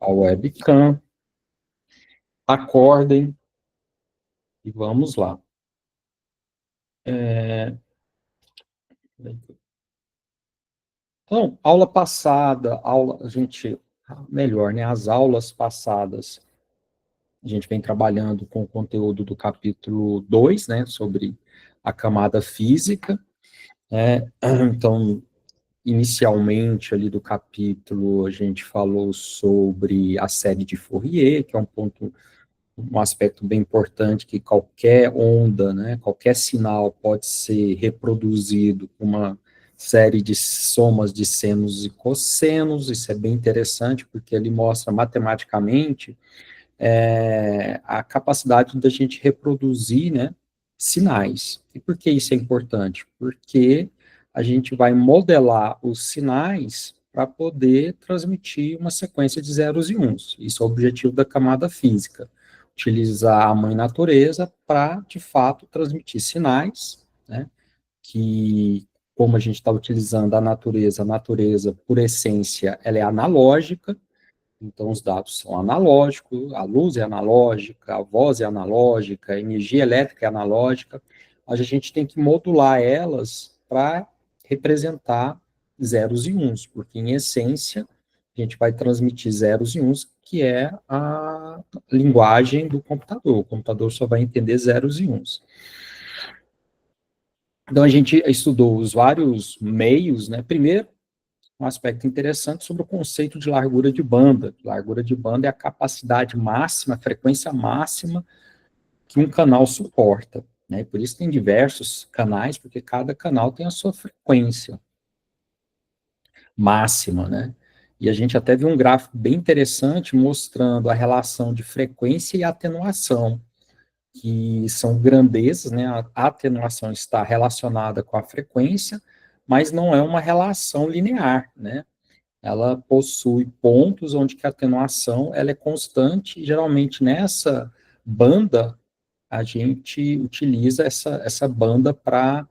a webcam, acordem e vamos lá. Então, aula passada, as aulas passadas, a gente vem trabalhando com o conteúdo do capítulo 2, né, sobre a camada física, né, então, inicialmente ali do capítulo, a gente falou sobre a série de Fourier, que é um aspecto bem importante, que qualquer onda, né, qualquer sinal pode ser reproduzido com uma série de somas de senos e cossenos. Isso é bem interessante, porque ele mostra matematicamente a capacidade da gente reproduzir, né, sinais. E por que isso é importante? Porque a gente vai modelar os sinais para poder transmitir uma sequência de zeros e uns. Isso é o objetivo da camada física. Utilizar a mãe natureza para, de fato, transmitir sinais, né, que, como a gente está utilizando a natureza, por essência, ela é analógica, então, os dados são analógicos, a luz é analógica, a voz é analógica, a energia elétrica é analógica, mas a gente tem que modular elas para representar zeros e uns, porque, em essência, a gente vai transmitir zeros e uns, que é a linguagem do computador. O computador só vai entender zeros e uns. Então, a gente estudou os vários meios, né? Primeiro, um aspecto interessante sobre o conceito de largura de banda. Largura de banda é a capacidade máxima, a frequência máxima que um canal suporta, né? Por isso tem diversos canais, porque cada canal tem a sua frequência máxima, né? E a gente até viu um gráfico bem interessante mostrando a relação de frequência e atenuação, que são grandezas, né? A atenuação está relacionada com a frequência, mas não é uma relação linear, né? Ela possui pontos onde que a atenuação ela é constante, e geralmente nessa banda a gente utiliza essa banda para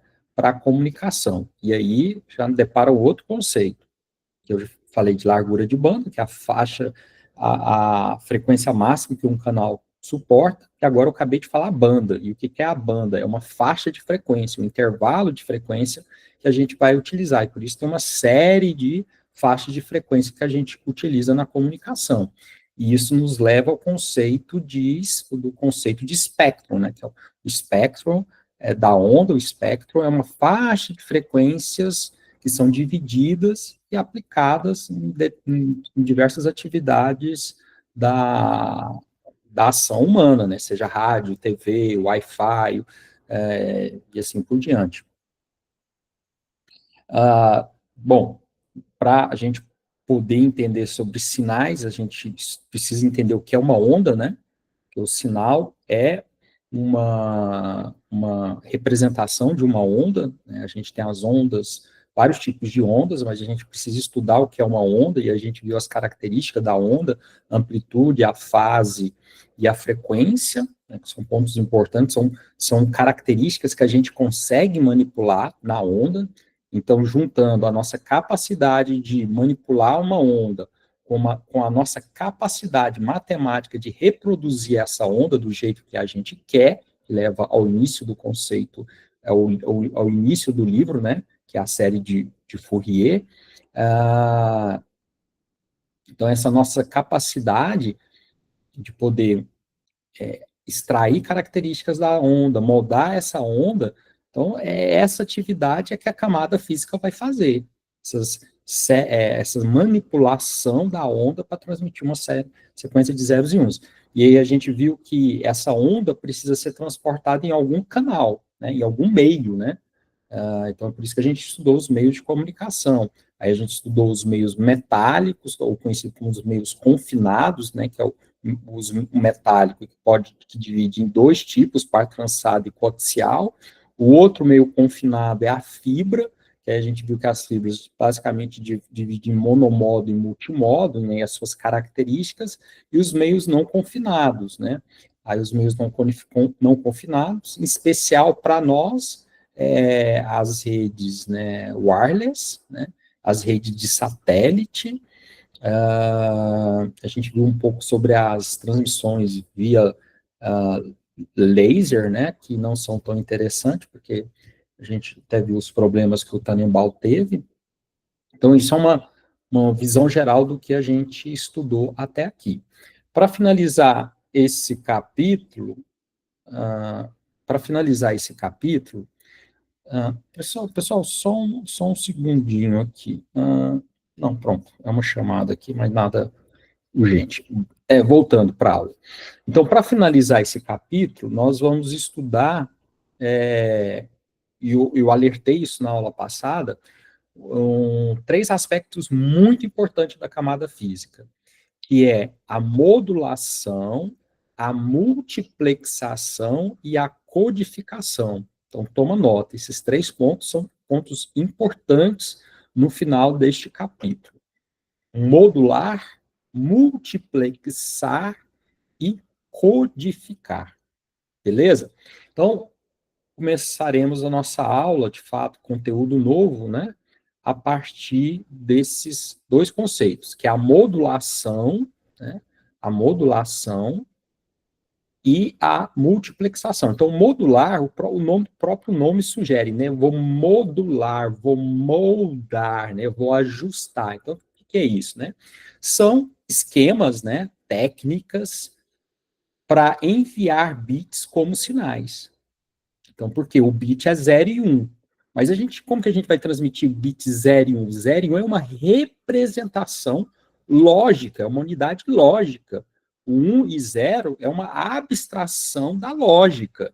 comunicação. E aí já depara outro conceito, que eu falei de largura de banda, que é a faixa, a frequência máxima que um canal suporta, e agora eu acabei de falar banda. E o que é a banda? É uma faixa de frequência, um intervalo de frequência que a gente vai utilizar, e por isso tem uma série de faixas de frequência que a gente utiliza na comunicação. E isso nos leva ao do conceito de espectro, né? Que é o espectro da onda, o espectro é uma faixa de frequências que são divididas e aplicadas em diversas atividades da ação humana, né? Seja rádio, TV, Wi-Fi, e assim por diante. Bom, para a gente poder entender sobre sinais, a gente precisa entender o que é uma onda, né? Que o sinal é uma representação de uma onda, né? A gente tem as ondas, vários tipos de ondas, mas a gente precisa estudar o que é uma onda, e a gente viu as características da onda, a amplitude, a fase e a frequência, né, que são pontos importantes, são características que a gente consegue manipular na onda. Então, juntando a nossa capacidade de manipular uma onda com a nossa capacidade matemática de reproduzir essa onda do jeito que a gente quer, que leva ao início do conceito, ao início do livro, né, que é a série de Fourier. Então, essa nossa capacidade de poder extrair características da onda, moldar essa onda, então, essa atividade é que a camada física vai fazer, essa manipulação da onda para transmitir uma sequência de zeros e uns. E aí a gente viu que essa onda precisa ser transportada em algum canal, né, em algum meio, né? Então, é por isso que a gente estudou os meios de comunicação. Aí a gente estudou os meios metálicos, ou conhecido como os meios confinados, né, que é o metálico, que divide em dois tipos, par trançado e coaxial. O outro meio confinado é a fibra, que aí a gente viu que as fibras basicamente dividem em monomodo e multimodo, né, as suas características, e os meios não confinados, né? Aí os meios não confinados, em especial para nós, as redes, né, wireless, né, as redes de satélite, A gente viu um pouco sobre as transmissões via laser, né, que não são tão interessantes, porque a gente até viu os problemas que o Tannenbaum teve. Então, isso é uma visão geral do que a gente estudou até aqui. Para finalizar esse capítulo, para finalizar esse capítulo, pessoal, só um segundinho aqui. Não, pronto, é uma chamada aqui, mas nada urgente. Voltando para a aula. Então, para finalizar esse capítulo, nós vamos estudar, eu alertei isso na aula passada, 3 aspectos muito importantes da camada física, que é a modulação, a multiplexação e a codificação. Então, toma nota, esses 3 pontos são pontos importantes no final deste capítulo. Modular, multiplexar e codificar. Beleza? Então, começaremos a nossa aula, de fato, conteúdo novo, né? A partir desses 2 conceitos, que é a modulação, né? A modulação e a multiplexação. Então, modular, o próprio nome sugere, né? Eu vou modular, vou moldar, né? Eu vou ajustar. Então, o que é isso, né? São esquemas, né? Técnicas para enviar bits como sinais. Então, porque o bit é 0 e 1. Mas como que a gente vai transmitir bit 0 e 1? 0 e 1 é uma representação lógica, é uma unidade lógica. O 1 e 0 é uma abstração da lógica.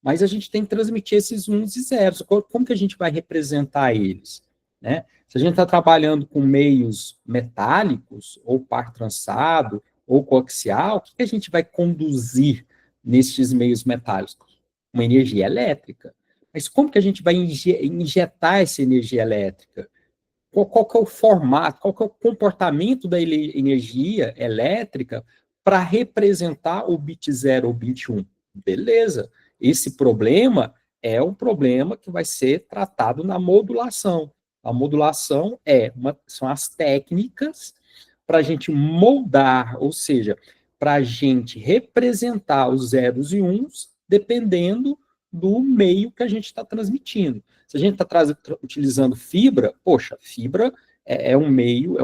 Mas a gente tem que transmitir esses 1s e 0s. Como que a gente vai representar eles? Né? Se a gente está trabalhando com meios metálicos, ou par trançado, ou coaxial, o que a gente vai conduzir nesses meios metálicos? Uma energia elétrica. Mas como que a gente vai injetar essa energia elétrica? Qual que é o formato, qual que é o comportamento da energia elétrica para representar o bit 0 ou bit 1? Beleza. Esse problema é um problema que vai ser tratado na modulação. A modulação são as técnicas para a gente moldar, ou seja, para a gente representar os zeros e uns, dependendo do meio que a gente está transmitindo. Se a gente está utilizando fibra, poxa, fibra um meio,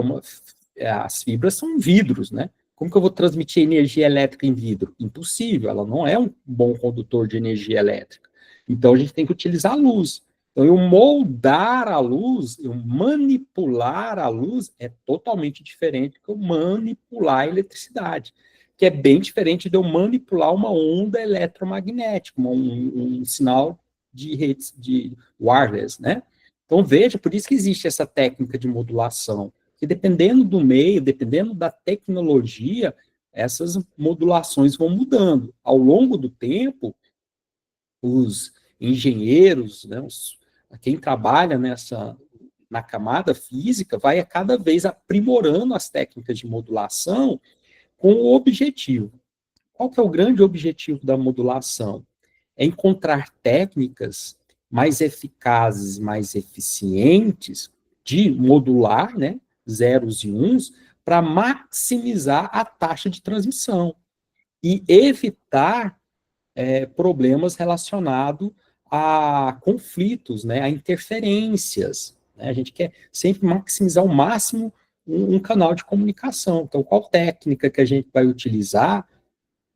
as fibras são vidros, né? Como que eu vou transmitir energia elétrica em vidro? Impossível, ela não é um bom condutor de energia elétrica. Então, a gente tem que utilizar a luz. Então, eu moldar a luz, eu manipular a luz, é totalmente diferente do que eu manipular a eletricidade, que é bem diferente de eu manipular uma onda eletromagnética, um sinal de redes de wireless, né? Então, veja, por isso que existe essa técnica de modulação, que dependendo do meio, dependendo da tecnologia, essas modulações vão mudando. Ao longo do tempo, os engenheiros, né, quem trabalha na camada física, vai a cada vez aprimorando as técnicas de modulação com o objetivo. Qual que é o grande objetivo da modulação? É encontrar técnicas mais eficazes, mais eficientes de modular, né, zeros e uns, para maximizar a taxa de transmissão e evitar problemas relacionados a conflitos, né, a interferências. Né? A gente quer sempre maximizar ao máximo um canal de comunicação. Então, qual técnica que a gente vai utilizar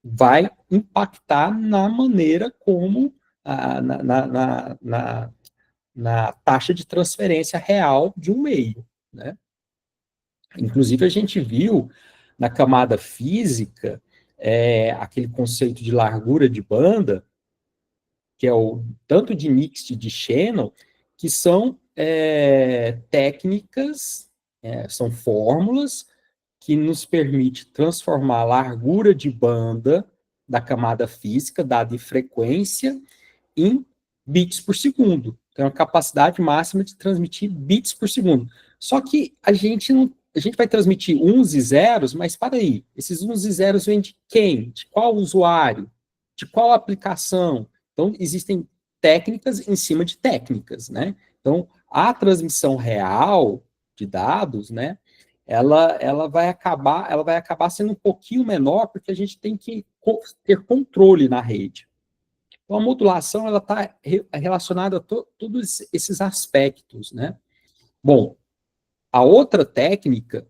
vai impactar na maneira como, na taxa de transferência real de um meio. Né? Inclusive, a gente viu na camada física aquele conceito de largura de banda, que é o tanto de Mixed de Shannon, que são técnicas, são fórmulas que nos permite transformar a largura de banda da camada física, dada em frequência, em bits por segundo. Então, a capacidade máxima de transmitir bits por segundo. Só que a gente vai transmitir uns e zeros, mas para aí, esses uns e zeros vêm de quem? De qual usuário? De qual aplicação? Então, existem técnicas em cima de técnicas, né? Então, a transmissão real de dados, né, ela vai acabar sendo um pouquinho menor, porque a gente tem que ter controle na rede. Então, a modulação ela está relacionada a todos esses aspectos, né? Bom, a outra técnica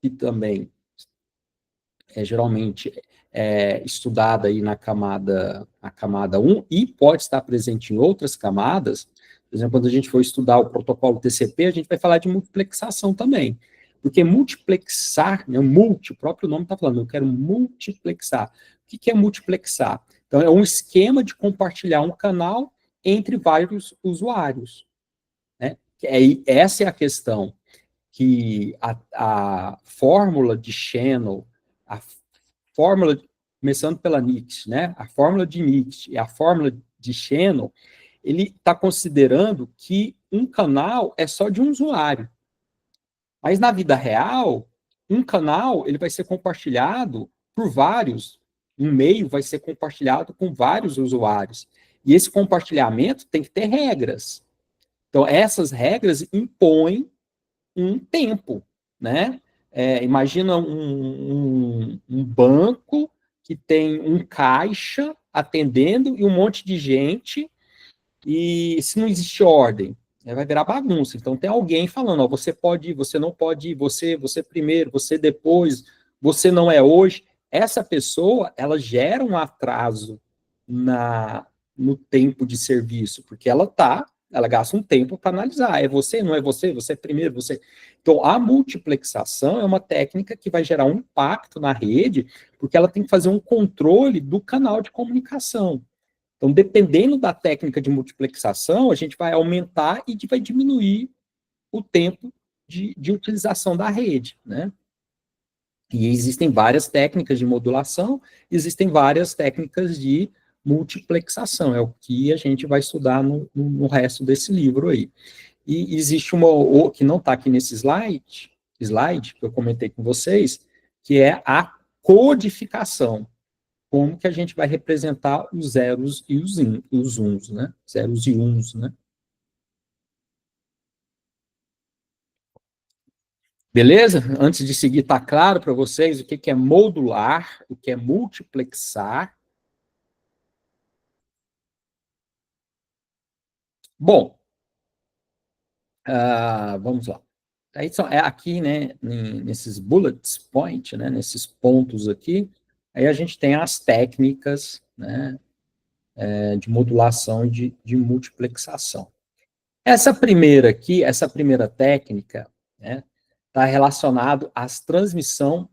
que também geralmente estudada aí na camada 1 e pode estar presente em outras camadas. Por exemplo, quando a gente for estudar o protocolo TCP, a gente vai falar de multiplexação também. Porque multiplexar, né, o próprio nome está falando, eu quero multiplexar. O que é multiplexar? Então, é um esquema de compartilhar um canal entre vários usuários. Né? Essa é a questão, que a fórmula de Shannon, a fórmula, começando pela Nix, né? A fórmula de Nix e a fórmula de Shannon, ele está considerando que um canal é só de um usuário. Mas na vida real, um canal ele vai ser compartilhado por vários, um meio vai ser compartilhado com vários usuários. E esse compartilhamento tem que ter regras. Então, essas regras impõem um tempo, né? Imagina um banco que tem um caixa atendendo e um monte de gente, e se não existe ordem, vai virar bagunça. Então tem alguém falando, ó, você pode ir, você não pode ir, você primeiro, você depois, você não é hoje. Essa pessoa, ela gera um atraso no tempo de serviço, porque ela gasta um tempo para analisar, é você, não é você, você é primeiro, você... Então, a multiplexação é uma técnica que vai gerar um impacto na rede, porque ela tem que fazer um controle do canal de comunicação. Então, dependendo da técnica de multiplexação, a gente vai aumentar e vai diminuir o tempo de utilização da rede, né? E existem várias técnicas de modulação, existem várias técnicas de multiplexação, é o que a gente vai estudar no resto desse livro aí. E existe uma que não está aqui nesse slide que eu comentei com vocês, que é a codificação. Como que a gente vai representar os zeros e os uns, né? Zeros e uns, né? Beleza? Antes de seguir, está claro para vocês o que é modular, o que é multiplexar. Bom, vamos lá. Aí aqui, né, nesses bullet points, né, nesses pontos aqui, aí a gente tem as técnicas, né, de modulação e de multiplexação. Essa primeira aqui, essa primeira técnica, né, está relacionado às transmissão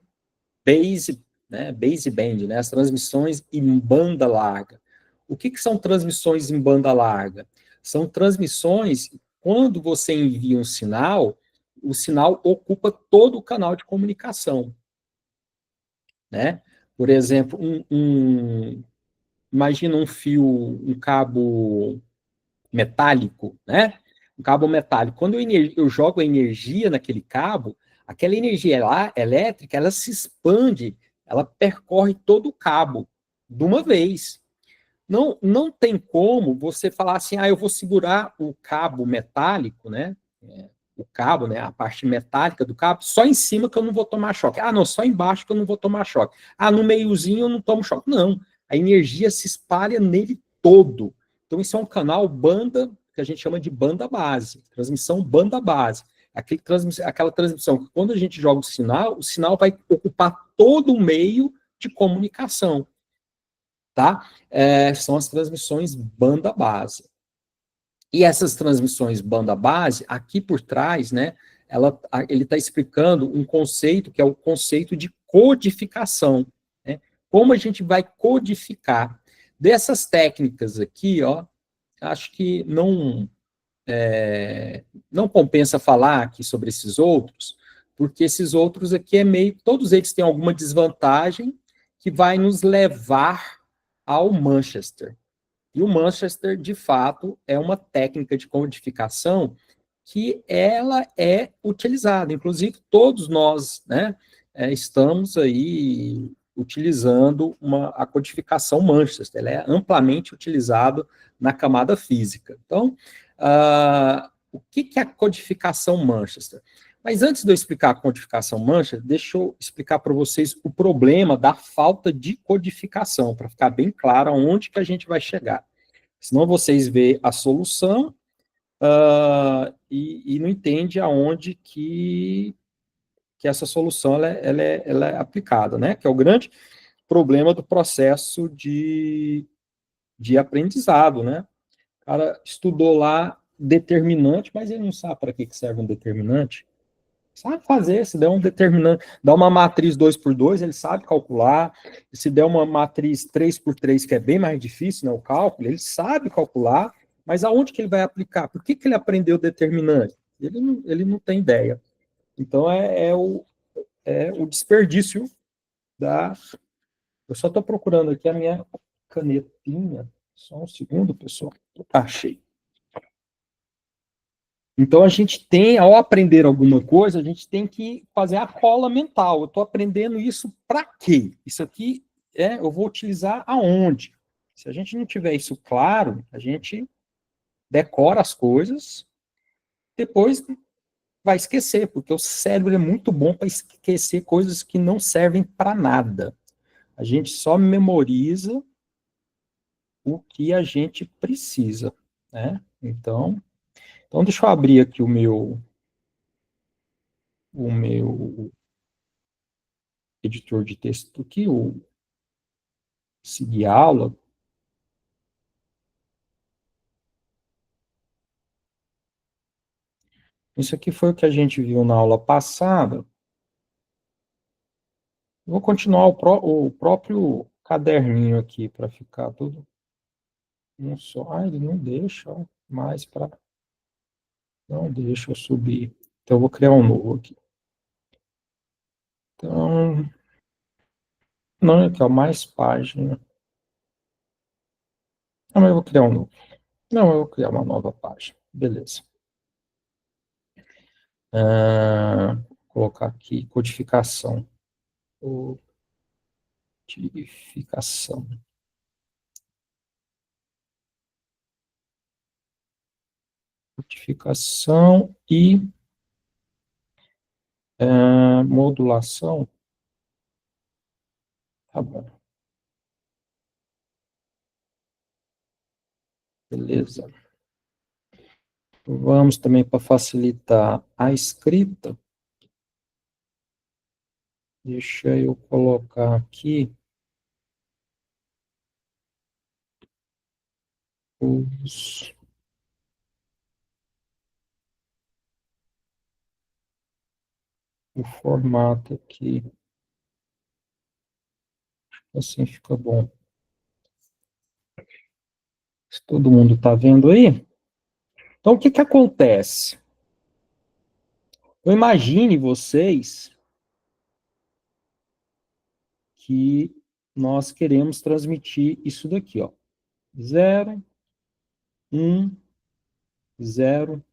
baseband, né, as transmissões em banda larga. O que são transmissões em banda larga? São transmissões, quando você envia um sinal, o sinal ocupa todo o canal de comunicação. Né? Por exemplo, imagina um fio, um cabo metálico, né? Um cabo metálico. Quando eu jogo a energia naquele cabo, aquela energia elétrica, ela se expande, ela percorre todo o cabo de uma vez. Não tem como você falar assim, eu vou segurar o cabo metálico, né? O cabo, né? A parte metálica do cabo, só em cima que eu não vou tomar choque. Não, só embaixo que eu não vou tomar choque. No meiozinho eu não tomo choque. Não, a energia se espalha nele todo. Então, isso é um canal banda, que a gente chama de banda base, transmissão banda base. Aquela transmissão que quando a gente joga o sinal vai ocupar todo o meio de comunicação. Tá? São as transmissões banda base. E essas transmissões banda base, aqui por trás, né, ele está explicando um conceito que é o conceito de codificação. Né? Como a gente vai codificar. Dessas técnicas aqui, ó, acho que não compensa falar aqui sobre esses outros, porque esses outros aqui todos eles têm alguma desvantagem que vai nos levar ao Manchester. E o Manchester, de fato, é uma técnica de codificação que ela é utilizada. Inclusive, todos nós, né, estamos aí utilizando a codificação Manchester. Ela é amplamente utilizada na camada física. Então, o que é a codificação Manchester? Mas antes de eu explicar a codificação mancha, deixa eu explicar para vocês o problema da falta de codificação, para ficar bem claro aonde que a gente vai chegar. Senão vocês veem a solução e não entendem aonde que essa solução ela é aplicada, né? Que é o grande problema do processo de aprendizado, né? O cara estudou lá determinante, mas ele não sabe para que serve um determinante. Sabe fazer, se der um determinante, dá uma matriz 2 por 2 ele sabe calcular. Se der uma matriz 3 por 3 que é bem mais difícil, né, o cálculo, ele sabe calcular, mas aonde que ele vai aplicar? Por que ele aprendeu determinante? Ele não tem ideia. Então, é o desperdício da... Eu só estou procurando aqui a minha canetinha. Só um segundo, pessoal. Achei. Então, a gente tem, ao aprender alguma coisa, a gente tem que fazer a cola mental. Eu estou aprendendo isso para quê? Isso aqui eu vou utilizar aonde? Se a gente não tiver isso claro, a gente decora as coisas, depois vai esquecer, porque o cérebro é muito bom para esquecer coisas que não servem para nada. A gente só memoriza o que a gente precisa, né? Então deixa eu abrir aqui o meu editor de texto aqui, o seguir a aula. Isso aqui foi o que a gente viu na aula passada. Vou continuar o próprio caderninho aqui para ficar tudo um só. Ah, ele não deixa mais para... Não deixa eu subir. Então, eu vou criar um novo aqui. Então, não, aqui, ó, mais página. Não, mas eu vou criar um novo. Não, eu vou criar uma nova página. Beleza. Vou colocar aqui codificação. Codificação. Codificação e modulação. Tá bom. Beleza. Vamos também para facilitar a escrita. Deixa eu colocar aqui o formato aqui. Assim fica bom. Se todo mundo está vendo aí? Então, o que acontece? Eu imagine vocês que nós queremos transmitir isso daqui, ó. 0, 1, 0,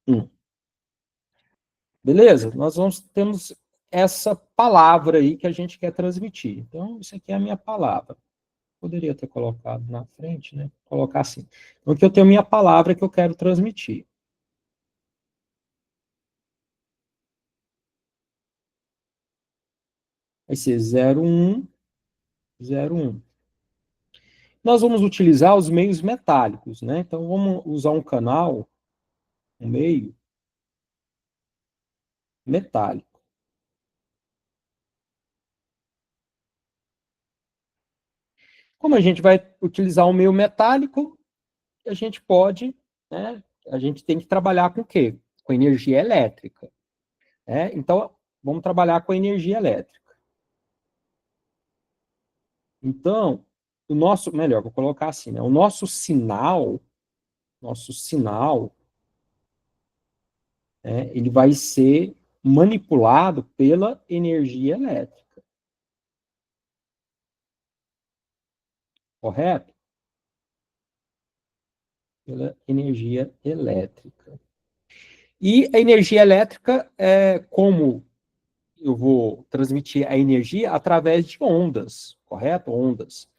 1. Beleza? Temos essa palavra aí que a gente quer transmitir. Então, isso aqui é a minha palavra. Poderia ter colocado na frente, né? Colocar assim. Então, aqui eu tenho minha palavra que eu quero transmitir. Vai ser 01, 01. Nós vamos utilizar os meios metálicos, né? Então, vamos usar um canal, um meio metálico. Como a gente vai utilizar um meio metálico, a gente pode, né? A gente tem que trabalhar com o quê? Com energia elétrica. Né? Então, vamos trabalhar com energia elétrica. Então, melhor, vou colocar assim, né? O nosso sinal, ele vai ser manipulado pela energia elétrica. Correto? Pela energia elétrica. E a energia elétrica é como eu vou transmitir a energia através de ondas, correto? Ondas.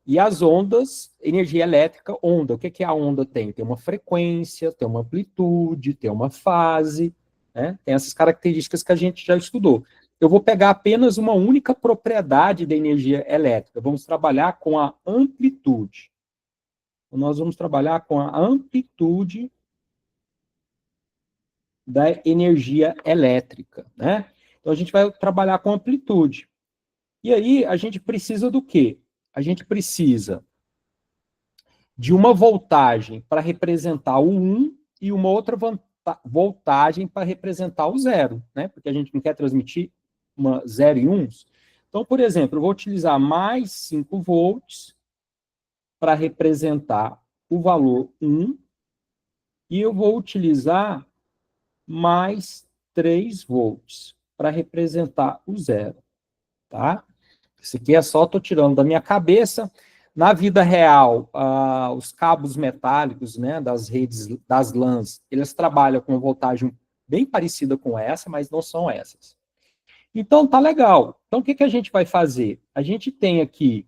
E as ondas, energia elétrica, onda. O que a onda tem? Tem uma frequência, tem uma amplitude, tem uma fase. né? Tem essas características que a gente já estudou. Eu vou pegar apenas uma única propriedade da energia elétrica. Vamos trabalhar com a amplitude. Nós vamos trabalhar com a amplitude da energia elétrica, né? Então a gente vai trabalhar com amplitude. E aí a gente precisa do quê? A gente precisa de uma voltagem para representar o 1 e uma outra voltagem para representar o 0, né? Porque a gente não quer transmitir uma 0 e 1. Então, por exemplo, eu vou utilizar mais 5 volts para representar o valor 1 e eu vou utilizar mais 3 volts para representar o 0, tá? Isso aqui é só, estou tirando da minha cabeça. Na vida real, os cabos metálicos, né, das redes, das LANs, eles trabalham com uma voltagem bem parecida com essa, mas não são essas. Então, tá legal. Então, o que, que a gente vai fazer? A gente tem aqui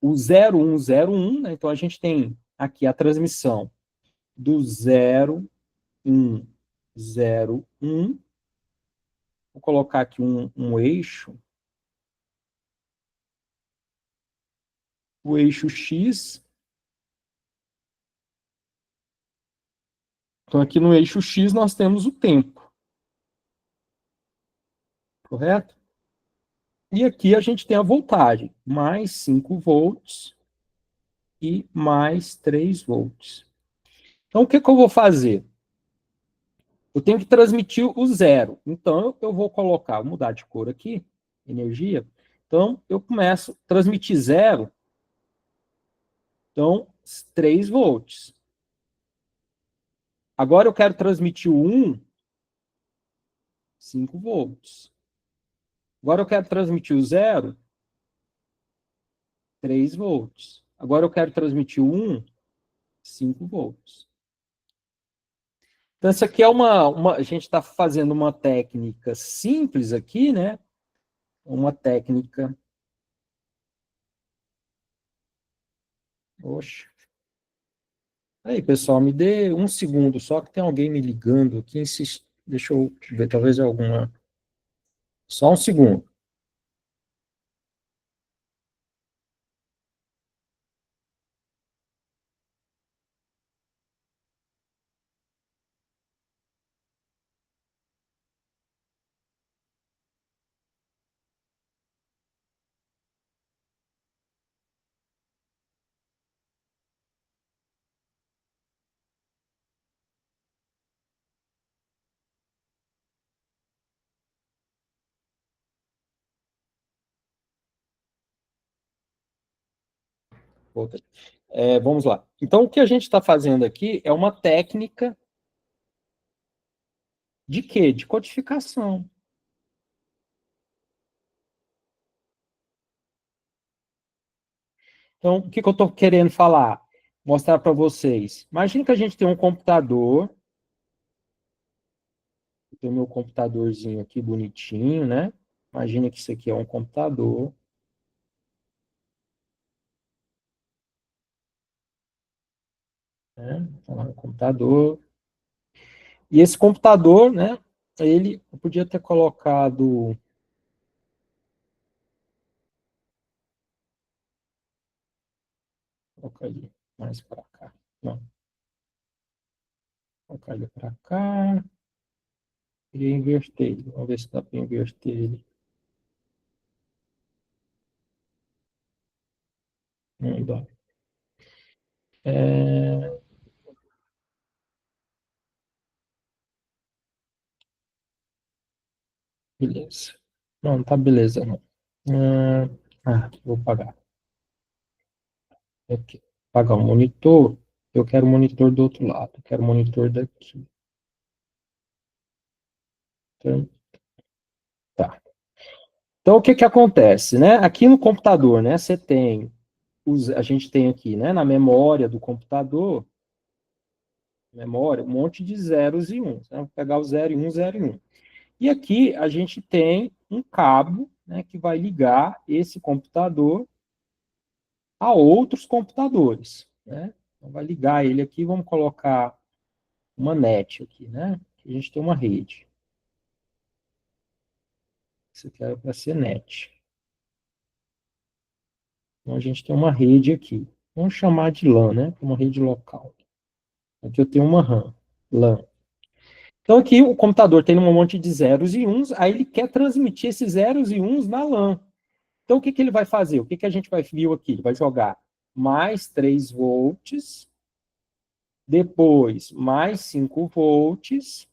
o 0101, né? Então, a gente tem aqui a transmissão do 0101. Vou colocar aqui um eixo, o eixo X. Então, aqui no eixo X nós temos o tempo, correto? E aqui a gente tem a voltagem, mais 5 volts e mais 3 volts. Então, o que, que eu vou fazer? Eu tenho que transmitir o 0. Então, eu vou colocar, vou mudar de cor aqui, energia. Então, eu começo a transmitir 0. Então, 3 volts. Agora eu quero transmitir o 1, 5 volts. Agora eu quero transmitir o 0, 3 volts. Agora eu quero transmitir o 1, 5 volts. Então, isso aqui é a gente está fazendo uma técnica simples aqui, né? Uma técnica. Oxe. Aí, pessoal, me dê um segundo só que tem alguém me ligando aqui. Deixa eu ver, talvez alguma. Só um segundo. Vamos lá. Então, o que a gente está fazendo aqui é uma técnica de quê? De codificação. Então, o que, que eu estou querendo falar? Mostrar para vocês. Imagina que a gente tem um computador. Tem o meu computadorzinho aqui bonitinho, né? Imagina que isso aqui é um computador. Né? Então, é um computador. E esse computador, né? Eu podia ter colocado. Vou colocar ele mais para cá. Não, vou colocar ele para cá. Queria inverter ele. Vamos ver se dá para inverter ele. Não dá. É... Beleza. Não, tá beleza, não. Vou pagar. Aqui. Pagar o monitor. Eu quero o monitor do outro lado. Eu quero o monitor daqui. Então, tá. Então, o que que acontece, né? Aqui no computador, né? Você tem a gente tem aqui, né? Na memória do computador, memória, um monte de zeros e uns. Né? Vou pegar o 0 e 1, 0 e 1. E aqui a gente tem um cabo, né? Que vai ligar esse computador a outros computadores, né? Então, vai ligar ele aqui, vamos colocar uma net aqui, né? A gente tem uma rede. Isso aqui era para ser NET. Então, a gente tem uma rede aqui. Vamos chamar de LAN, né? Uma rede local. Aqui eu tenho uma RAM, LAN. Então, aqui o computador tem um monte de zeros e uns, aí ele quer transmitir esses zeros e uns na LAN. Então, o que, que ele vai fazer? O que, que a gente viu aqui? Ele vai jogar mais 3 volts, depois mais 5 volts,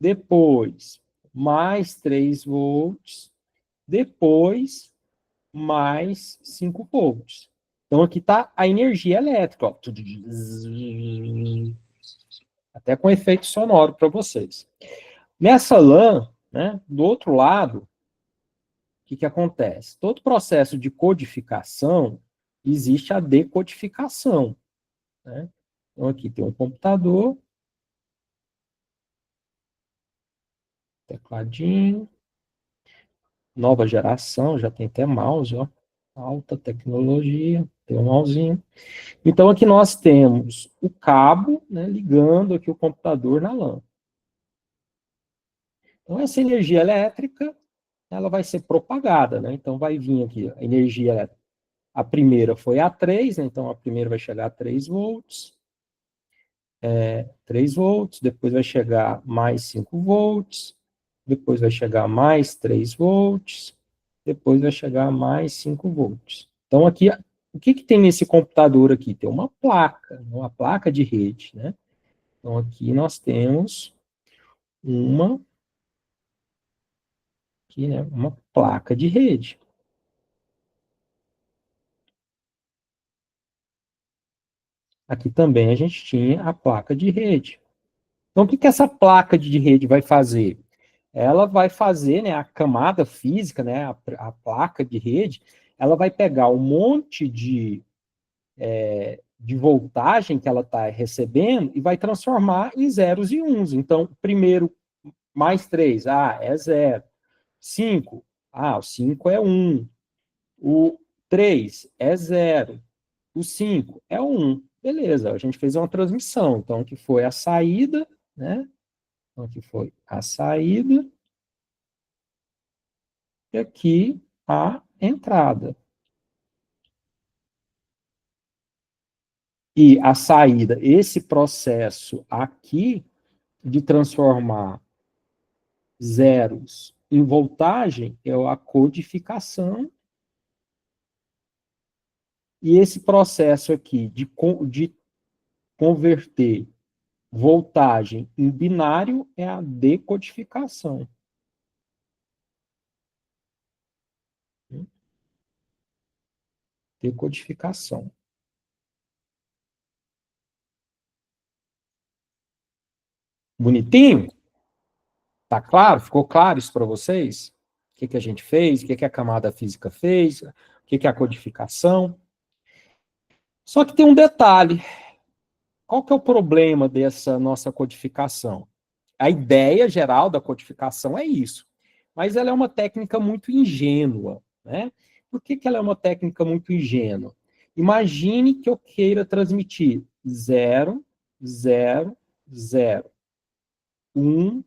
depois mais 3 volts, depois mais 5 volts. Então, aqui está a energia elétrica. Ó. Até com efeito sonoro para vocês. Nessa LAN, né, do outro lado, o que, que acontece? Todo processo de codificação, existe a decodificação. Né? Então, aqui tem um computador, tecladinho, nova geração, já tem até mouse, ó, alta tecnologia, tem um mousezinho. Então, aqui nós temos o cabo, né, ligando aqui o computador na LAN. Então, essa energia elétrica, ela vai ser propagada, né? Então, vai vir aqui a energia elétrica. A primeira foi a 3, né? Então a primeira vai chegar a 3 volts, 3 volts, depois vai chegar mais 5 volts, depois vai chegar mais 3 volts, depois vai chegar mais 5 volts. Então aqui, o que, que tem nesse computador aqui? Tem uma placa de rede, né? Então aqui nós temos uma, aqui, né, uma placa de rede. Aqui também a gente tinha a placa de rede. Então, o que, que essa placa de rede vai fazer? Ela vai fazer, né, a camada física, né, a placa de rede, ela vai pegar um monte de voltagem que ela está recebendo e vai transformar em zeros e uns. Então, primeiro, mais 3, é 0. 5, o 5 é 1. O 3 é 0. O 5 é 1. Beleza, a gente fez uma transmissão. Então, que foi a saída, né? Então, que foi a saída e aqui a entrada. E a saída, esse processo aqui de transformar zeros em voltagem é a codificação. E esse processo aqui de converter voltagem em binário é a decodificação. Decodificação. Bonitinho? Tá claro? Ficou claro isso para vocês? O que, que a gente fez? O que, que a camada física fez? O que, que é a codificação? Só que tem um detalhe. Qual que é o problema dessa nossa codificação? A ideia geral da codificação é isso, mas ela é uma técnica muito ingênua, né? Por que, que ela é uma técnica muito ingênua? Imagine que eu queira transmitir 0, 0, 0, 1,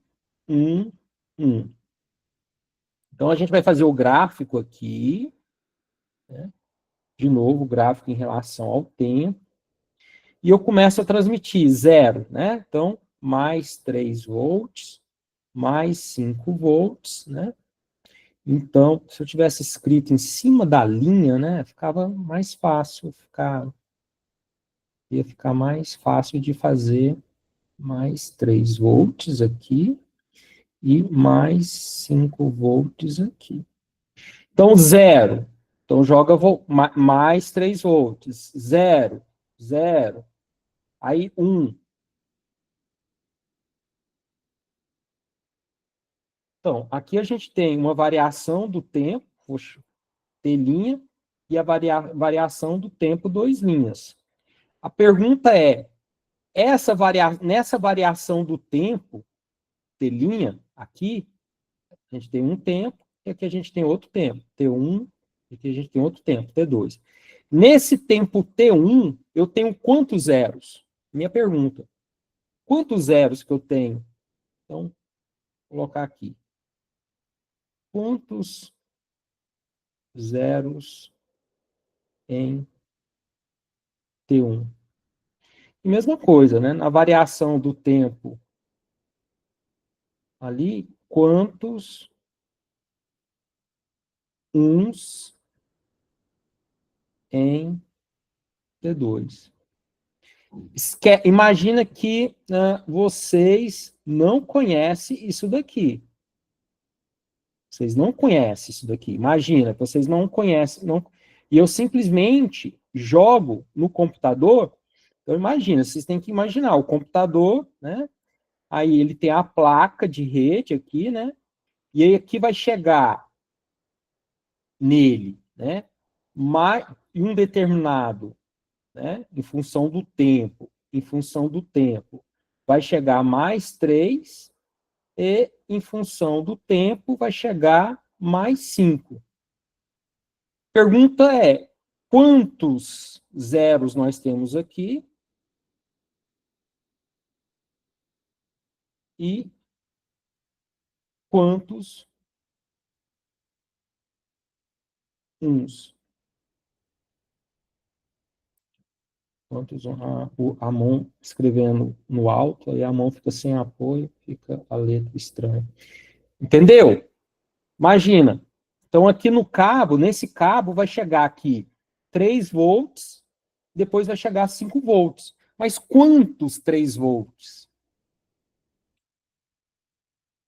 1, 1. Então, a gente vai fazer o gráfico aqui, né? De novo, o gráfico em relação ao tempo, e eu começo a transmitir 0, né? Então, mais 3 volts, mais 5 volts, né? Então, se eu tivesse escrito em cima da linha, né, ficava mais fácil, ia ficar mais fácil de fazer mais 3 volts aqui e mais 5 volts aqui. Então, 0. Então, joga mais 3 volts. 0, 0. Aí, 1. Então, aqui a gente tem uma variação do tempo, T', e a variação do tempo, 2 linhas. A pergunta é, nessa variação do tempo, T', aqui, a gente tem um tempo, e aqui a gente tem outro tempo, T1, e aqui a gente tem outro tempo, T2. Nesse tempo T1, eu tenho quantos zeros? Minha pergunta. Quantos zeros que eu tenho? Então, vou colocar aqui. quantos zeros em T1? E mesma coisa, né? Na variação do tempo ali, quantos uns em T2? Imagina que vocês não conhecem isso daqui. Vocês não conhecem isso daqui. Imagina que vocês não conhecem. Não... E eu simplesmente jogo no computador. Então, imagina, vocês têm que imaginar o computador, né? Aí ele tem a placa de rede aqui, né? E aí aqui vai chegar nele, né? Mais, em um determinado, né? Em função do tempo, vai chegar mais 3 e em função do tempo vai chegar mais 5. Pergunta é, quantos zeros nós temos aqui e quantos uns? Quantos a mão escrevendo no alto, aí a mão fica sem apoio, fica a letra estranha. Entendeu? Imagina. Então, aqui no cabo, nesse cabo, vai chegar aqui 3 volts, depois vai chegar a 5 volts. Mas quantos 3 volts?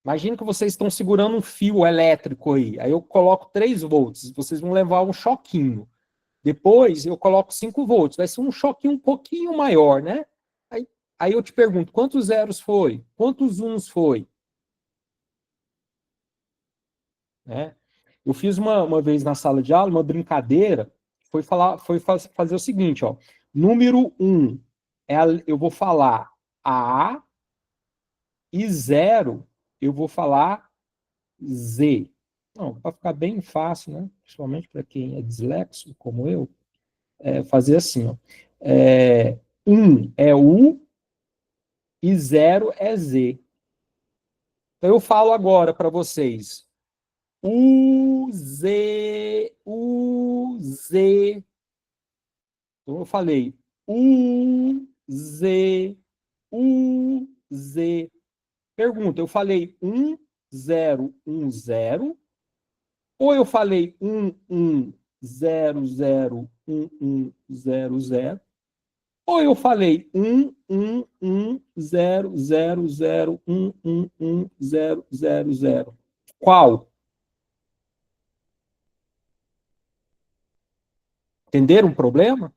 Imagina que vocês estão segurando um fio elétrico aí. Aí eu coloco 3 volts, vocês vão levar um choquinho. Depois eu coloco 5 volts, vai ser um choquinho um pouquinho maior, né? Aí eu te pergunto, quantos zeros foi? Quantos uns foi? Né? Eu fiz uma vez na sala de aula uma brincadeira, fazer o seguinte, ó. Número 1, eu vou falar A, e 0, eu vou falar Z. Não, para ficar bem fácil, né? Principalmente para quem é dislexo, como eu, fazer assim, ó. 1 é U e 0 é Z. Então eu falo agora para vocês. U, Z, U, Z. Então eu falei Z, Z. Pergunta, eu falei 1010 ou eu falei 11001100 ou eu falei 111000111000. Qual? Entenderam o problema?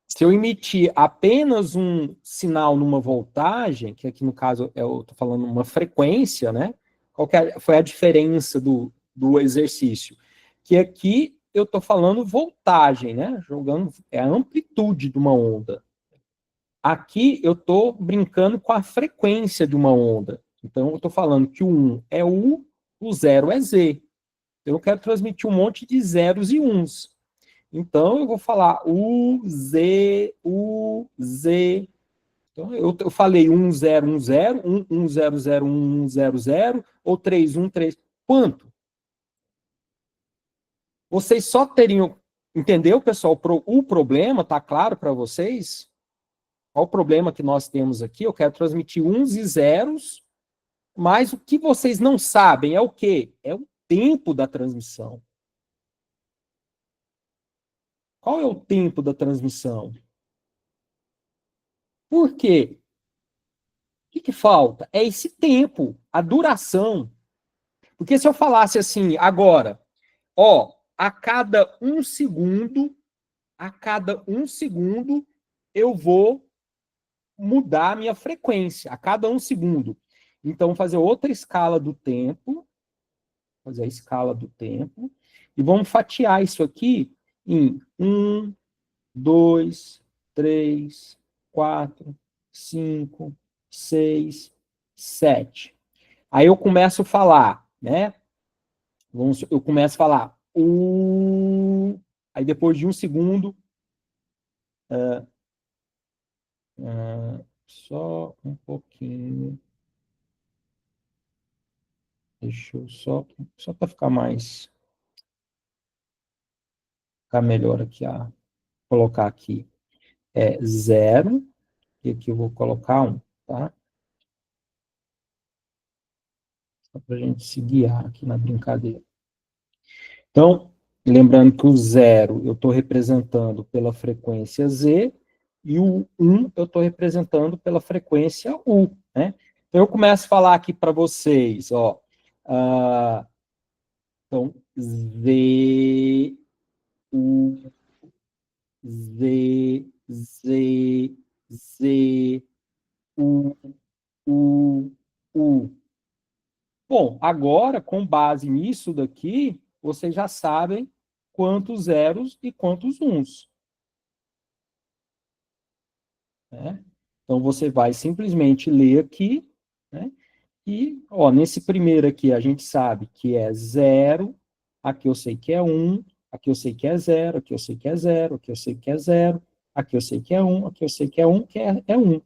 Se eu emitir apenas um sinal numa voltagem, que aqui no caso eu estou falando uma frequência, né? Qual foi a diferença do exercício? Que aqui eu estou falando voltagem, né? Jogando a amplitude de uma onda. Aqui eu estou brincando com a frequência de uma onda. Então eu estou falando que o 1 é U, o 0 é Z. Eu quero transmitir um monte de zeros e uns. Então, eu vou falar U, Z, U, Z. Então, eu falei 1010, 1100, ou 313. Quanto? Vocês só teriam. Entendeu, pessoal? O problema, tá claro para vocês? Qual o problema que nós temos aqui? Eu quero transmitir uns e zeros, mas o que vocês não sabem é o quê? É o tempo da transmissão. Qual é o tempo da transmissão? Por quê? O que falta? É esse tempo, a duração. Porque se eu falasse assim, agora, ó, a cada um segundo, eu vou mudar a minha frequência, a cada um segundo. Então, fazer outra escala do tempo, fazer a escala do tempo, e vamos fatiar isso aqui em 1, 2, 3, 4, 5, 6, 7. Aí eu começo a falar, né? Eu começo a falar aí depois de um segundo, só um pouquinho. Deixa eu só para ficar ficar melhor aqui, colocar aqui. É 0, e aqui eu vou colocar 1, tá? Só para a gente se guiar aqui na brincadeira. Então, lembrando que o 0 eu estou representando pela frequência Z, e o 1 eu estou representando pela frequência U, né? Então, eu começo a falar aqui para vocês, ó. Então, Z, U, Z, Z, Z, U, U, U. Bom, agora, com base nisso daqui, vocês já sabem quantos zeros e quantos uns, né? Então, você vai simplesmente ler aqui, né? E, ó, nesse primeiro aqui, a gente sabe que é 0, aqui eu sei que é 1, aqui eu sei que é 0, aqui eu sei que é 0, aqui eu sei que é 0, aqui eu sei que é 1, aqui eu sei que é 1, que é 1.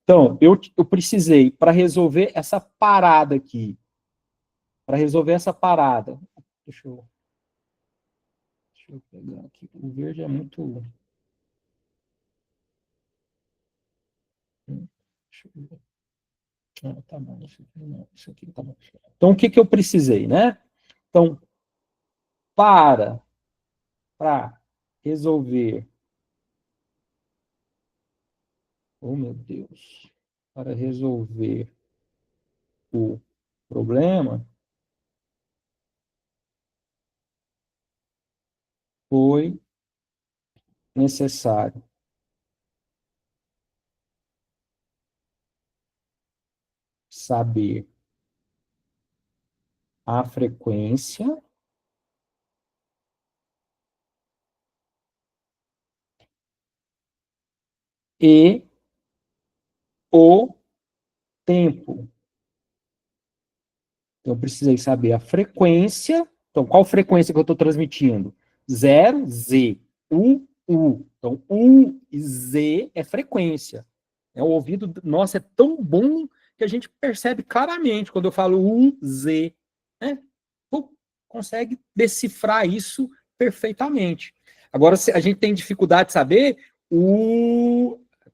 Então, eu precisei, para resolver essa parada aqui, deixa eu pegar aqui, o verde é muito... Deixa eu ver. Tá bom, isso aqui não, isso aqui tá bom. Então, o que eu precisei, né? Então, para resolver, oh meu Deus, para resolver o problema, foi necessário saber a frequência e o tempo. Então, eu precisei saber a frequência. Então, qual frequência que eu estou transmitindo? 0, Z. U, U. Então, U e Z é frequência. O ouvido, nossa, é tão bom que a gente percebe claramente quando eu falo U, Z. Né? Consegue decifrar isso perfeitamente. Agora, se a gente tem dificuldade de saber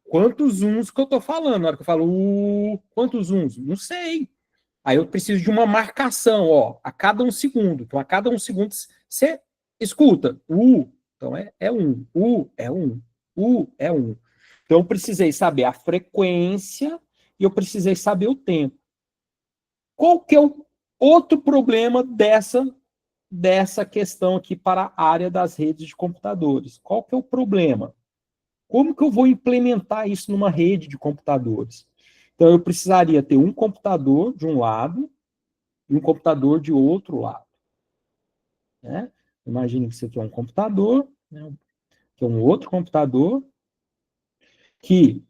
quantos uns que eu estou falando. Na hora que eu falo quantos uns? Não sei. Aí eu preciso de uma marcação, ó, a cada um segundo. Então, a cada um segundo, você escuta, então é um, é um, é um. Então, eu precisei saber a frequência e eu precisei saber o tempo. Qual que é o outro problema dessa questão aqui para a área das redes de computadores? Qual que é o problema? Como que eu vou implementar isso numa rede de computadores? Então, eu precisaria ter um computador de um lado e um computador de outro lado. Né? Imagine que você tem um computador, né, que é um outro computador, que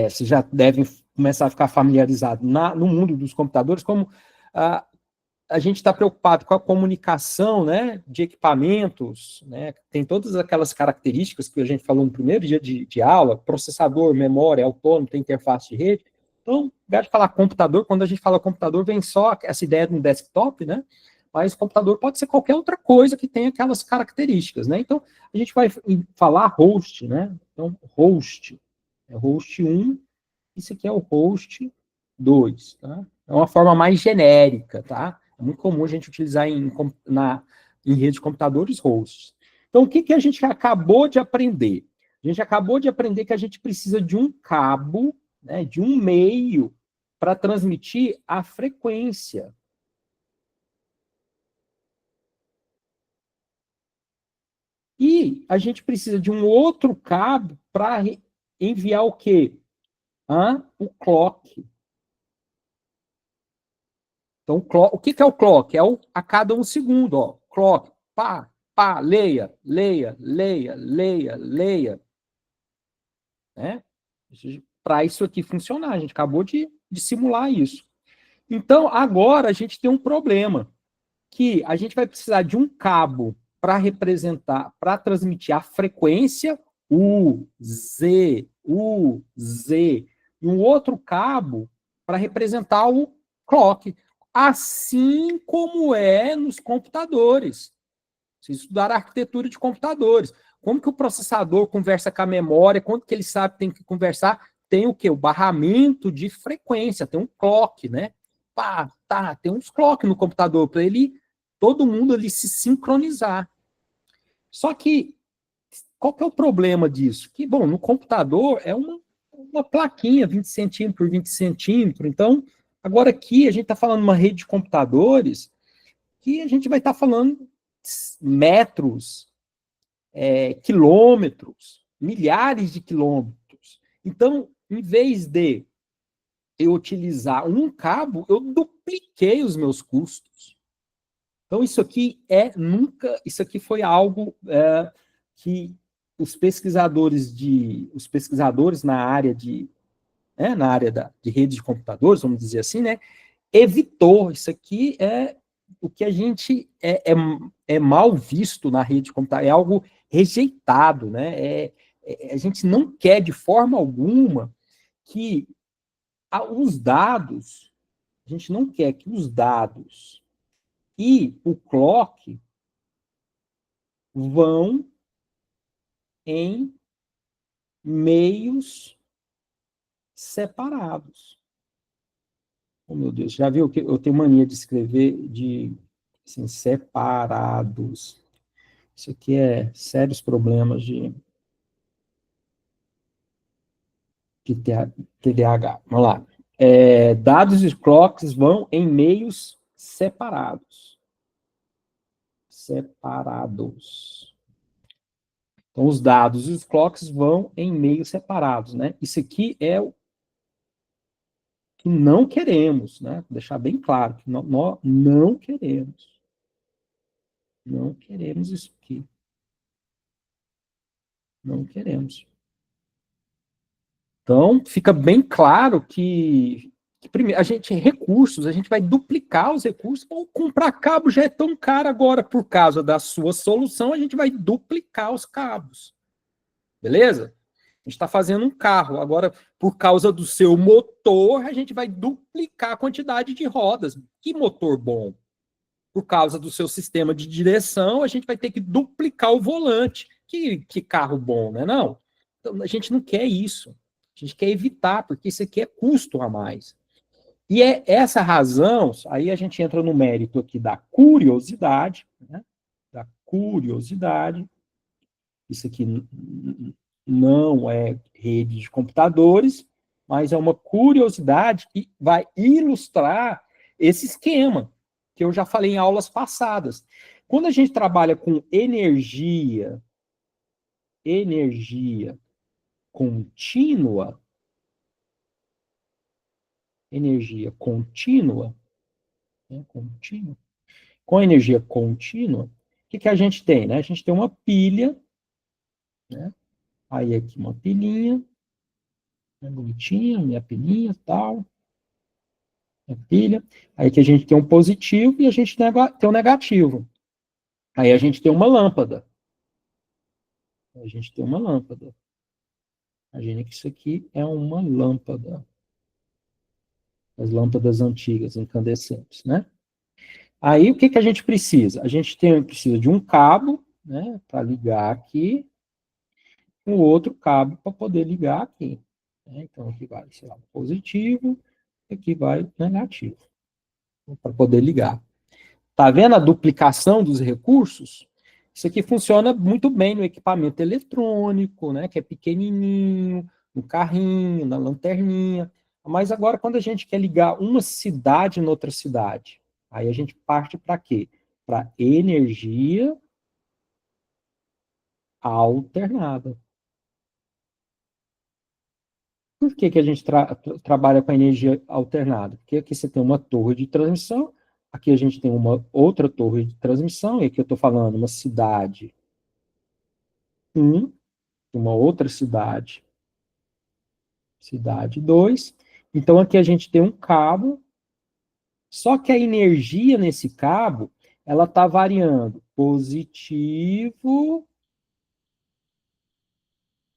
você já deve começar a ficar familiarizado no mundo dos computadores, como a gente está preocupado com a comunicação, né, de equipamentos, né, tem todas aquelas características que a gente falou no primeiro dia de aula, processador, memória, autônomo, tem interface de rede. Então, ao invés de falar computador, quando a gente fala computador, vem só essa ideia de um desktop, né, mas computador pode ser qualquer outra coisa que tenha aquelas características, né, então a gente vai falar host, né, então host, é host 1, isso aqui é o host 2, tá? É uma forma mais genérica, tá? É muito comum a gente utilizar em rede de computadores hosts. Então, o que a gente acabou de aprender? A gente acabou de aprender que a gente precisa de um cabo, né, de um meio, para transmitir a frequência. E a gente precisa de um outro cabo para enviar o quê? O clock. Então, o que é o clock? É a cada um segundo, ó. Clock, pá, pá, leia, leia, leia, leia, leia. Né? Para isso aqui funcionar, a gente acabou de simular isso. Então, agora a gente tem um problema, que a gente vai precisar de um cabo para representar, para transmitir a frequência U, Z, e um outro cabo para representar o clock. assim como é nos computadores. Se estudar a arquitetura de computadores. Como que o processador conversa com a memória, quanto que ele sabe que tem que conversar, tem o quê? O barramento de frequência, tem um clock, né? Pá, tá, tem uns clock no computador para ele, todo mundo ali se sincronizar. Só que, qual que é o problema disso? Que, bom, no computador é uma plaquinha 20 centímetros por 20 centímetros, então, agora aqui a gente está falando de uma rede de computadores que a gente vai estar falando metros, quilômetros, milhares de quilômetros. Então, em vez de eu utilizar um cabo, eu dupliquei os meus custos. Então, isso aqui foi algo que os pesquisadores na área na área de rede de computadores, vamos dizer assim, né, evitou. Isso aqui é o que a gente é mal visto na rede de computador, é algo rejeitado, né? A gente não quer de forma alguma que os dados, a gente não quer que os dados e o clock vão em meios separados. Oh, meu Deus, já viu que eu tenho mania de escrever de assim, separados. Isso aqui é sérios problemas de TDAH. Vamos lá. Dados e clocks vão em meios separados. Separados. Então, os dados e os clocks vão em meios separados, né? Isso aqui é o que não queremos, né? Vou deixar bem claro que nós não queremos. Não queremos isso aqui. Não queremos. Então, fica bem claro que primeiro, a gente vai duplicar os recursos. Ou comprar cabo já é tão caro agora, por causa da sua solução, a gente vai duplicar os cabos. Beleza? A gente está fazendo um carro. Agora, por causa do seu motor, a gente vai duplicar a quantidade de rodas. Que motor bom! Por causa do seu sistema de direção, a gente vai ter que duplicar o volante. Que carro bom, né? Não. Então, a gente não quer isso. A gente quer evitar, porque isso aqui é custo a mais. E é essa razão, aí a gente entra no mérito aqui da curiosidade, né? Da curiosidade. Isso aqui não é rede de computadores, mas é uma curiosidade que vai ilustrar esse esquema que eu já falei em aulas passadas. Quando a gente trabalha com energia contínua, energia contínua, né, contínua, com energia contínua, o que a gente tem? Né? A gente tem uma pilha, né? Aí aqui uma pilhinha, né, bonitinha, minha pilhinha e tal, minha pilha. Aí que a gente tem um positivo e a gente tem um negativo. Aí a gente tem uma lâmpada. A gente tem uma lâmpada. Imagina que isso aqui é uma lâmpada. As lâmpadas antigas, incandescentes, né? Aí o que a gente precisa? A gente precisa de um cabo, né, para ligar aqui, um outro cabo para poder ligar aqui. Né? Então aqui vai, sei lá, positivo, aqui vai negativo, para poder ligar. Tá vendo a duplicação dos recursos? Isso aqui funciona muito bem no equipamento eletrônico, né, que é pequenininho, no carrinho, na lanterninha. Mas agora, quando a gente quer ligar uma cidade em outra cidade, aí a gente parte para quê? Para energia alternada. Por que a gente trabalha com a energia alternada? Porque aqui você tem uma torre de transmissão, aqui a gente tem uma outra torre de transmissão, e aqui eu estou falando uma cidade 1, uma outra cidade, cidade 2. Então aqui a gente tem um cabo, só que a energia nesse cabo, ela está variando positivo,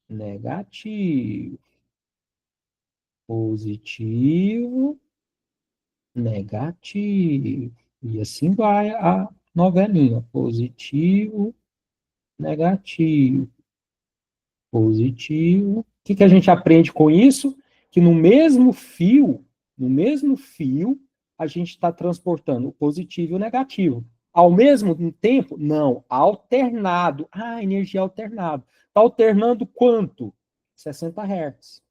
negativo, positivo, negativo. E assim vai a novelinha. Positivo, negativo, positivo. O que a gente aprende com isso? Que no mesmo fio, a gente está transportando o positivo e o negativo. Ao mesmo tempo? Não, alternado. Ah, energia alternada. Está alternando quanto? 60 Hz.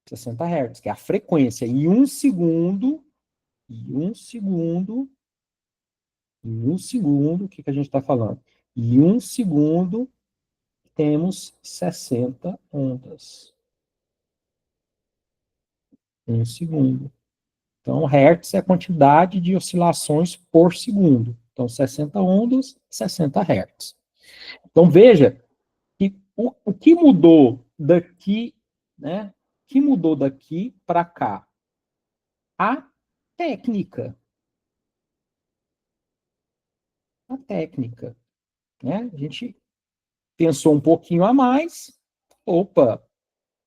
60 Hz, que é a frequência. Em um segundo, o que a gente está falando? Em um segundo, temos 60 ondas. Um segundo. Então, Hertz é a quantidade de oscilações por segundo. Então, 60 ondas, 60 Hertz. Então, veja que o que mudou daqui, né? O que mudou daqui para cá? A técnica. A técnica. Né? A gente pensou um pouquinho a mais. Opa,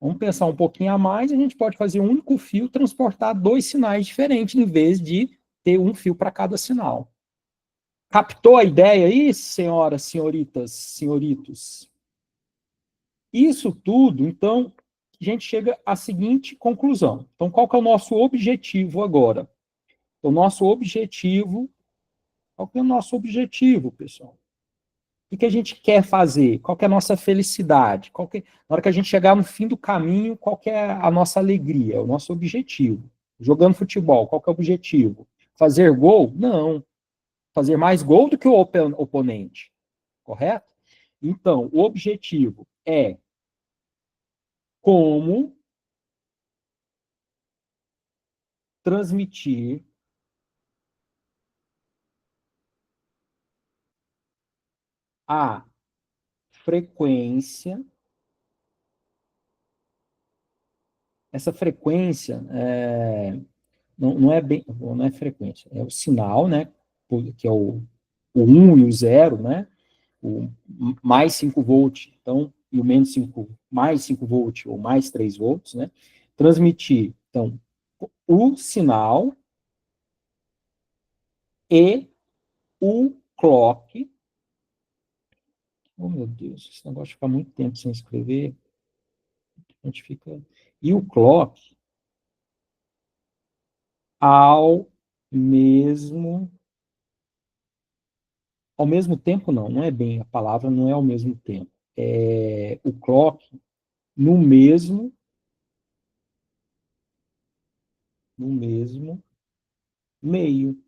vamos pensar um pouquinho a mais, a gente pode fazer um único fio transportar dois sinais diferentes, em vez de ter um fio para cada sinal. Captou a ideia aí, senhoras, senhoritas, senhoritos? Isso tudo, então, a gente chega à seguinte conclusão. Então, qual que é o nosso objetivo agora? O nosso objetivo, qual que é o nosso objetivo, pessoal? O que a gente quer fazer? Qual que é a nossa felicidade? Na hora que a gente chegar no fim do caminho, qual que é a nossa alegria? O nosso objetivo. Jogando futebol, qual que é o objetivo? Fazer gol? Não. Fazer mais gol do que o oponente. Correto? Então, o objetivo é como transmitir a frequência. Essa frequência não é bem, não é frequência, é o sinal, né? Que é o 1 e o 0, né? O mais 5 volts, então, e o menos 5, mais 5 volts ou mais 3 volts, né? Transmitir, então, o sinal e o clock. Oh, meu Deus, esse negócio fica muito tempo sem escrever. A gente fica. E o clock ao mesmo. Ao mesmo tempo, não é bem a palavra, não é ao mesmo tempo. É o clock no mesmo meio.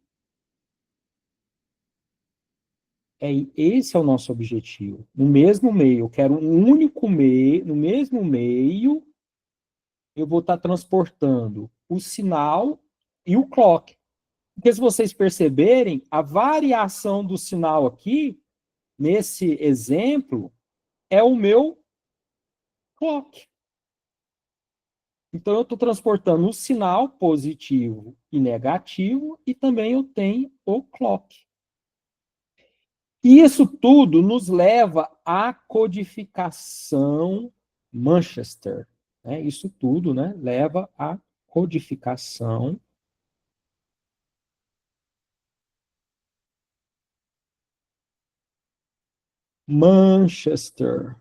Esse é o nosso objetivo. No mesmo meio, eu quero um único meio, no mesmo meio, eu vou estar transportando o sinal e o clock. Porque se vocês perceberem, a variação do sinal aqui, nesse exemplo, é o meu clock. Então, eu estou transportando o sinal positivo e negativo, e também eu tenho o clock. E isso tudo nos leva à codificação Manchester. Né? Isso tudo, né, leva à codificação Manchester,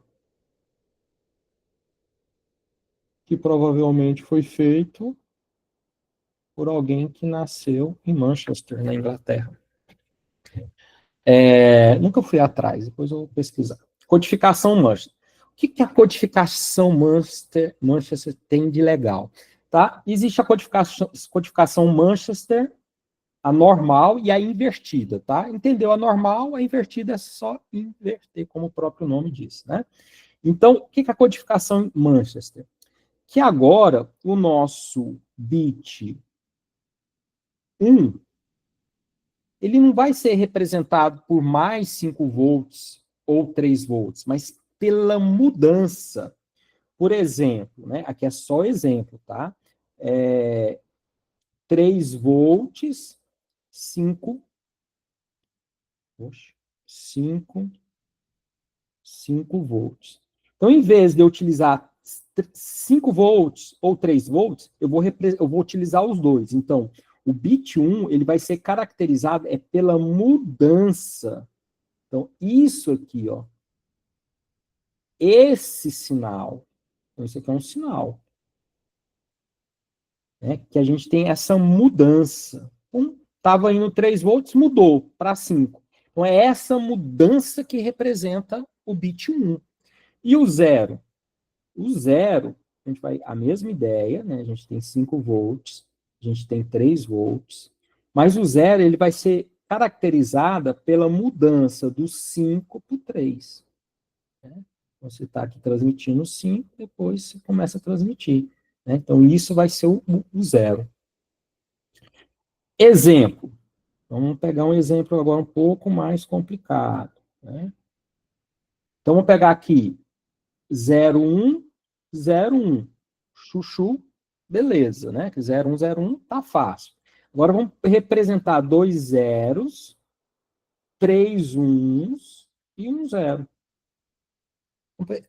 que provavelmente foi feito por alguém que nasceu em Manchester, na Inglaterra. Nunca fui atrás, depois eu vou pesquisar. Codificação Manchester. O que a codificação Manchester tem de legal? Tá? Existe a codificação Manchester, a normal e a invertida, tá? Entendeu? A normal, a invertida é só inverter, como o próprio nome diz, né? Então, o que é a codificação Manchester? Que agora o nosso bit 1, ele não vai ser representado por mais 5 volts ou 3 volts, mas pela mudança. Por exemplo, né? Aqui é só exemplo, tá? 3 volts, 5, 5 volts. Então, em vez de eu utilizar 5 volts ou 3 volts, eu vou utilizar os dois. Então, o bit 1, ele vai ser caracterizado pela mudança. Então, isso aqui, ó, esse sinal, então isso aqui é um sinal, né, que a gente tem essa mudança. Estava indo 3 volts, mudou para 5. Então, é essa mudança que representa o bit 1. E o zero? O zero, a gente vai, a mesma ideia, né? A gente tem 5 volts, a gente tem 3 volts, mas o zero, ele vai ser caracterizada pela mudança do 5 para o 3. Né? Você está aqui transmitindo 5, depois você começa a transmitir. Né? Então, isso vai ser o zero. Exemplo. Vamos pegar um exemplo agora um pouco mais complicado. Né? Então, vamos pegar aqui 01, 01. Chuchu, beleza, né? 0101 tá fácil. Agora vamos representar 2 zeros, 3 uns e um zero.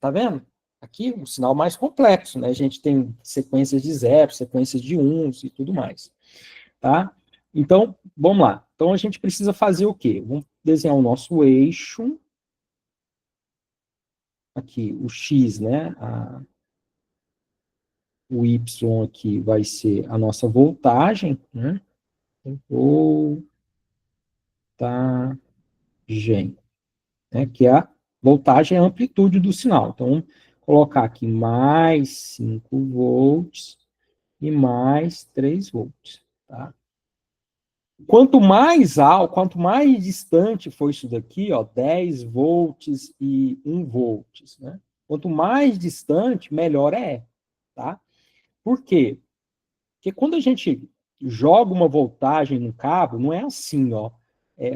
Tá vendo? Aqui um sinal mais complexo, né? A gente tem sequências de zeros, sequências de uns e tudo mais, tá? Então, vamos lá. Então a gente precisa fazer o quê? Vamos desenhar o nosso eixo. Aqui, o X, né? O Y aqui vai ser a nossa voltagem, né? Voltagem, né? Que é a voltagem é a amplitude do sinal. Então, vamos colocar aqui mais 5 volts e mais 3 volts, tá? Quanto mais alto, quanto mais distante for isso daqui, ó, 10 volts e 1 volts, né? Quanto mais distante, melhor é, tá? Por quê? Porque quando a gente joga uma voltagem no cabo, não é assim, ó.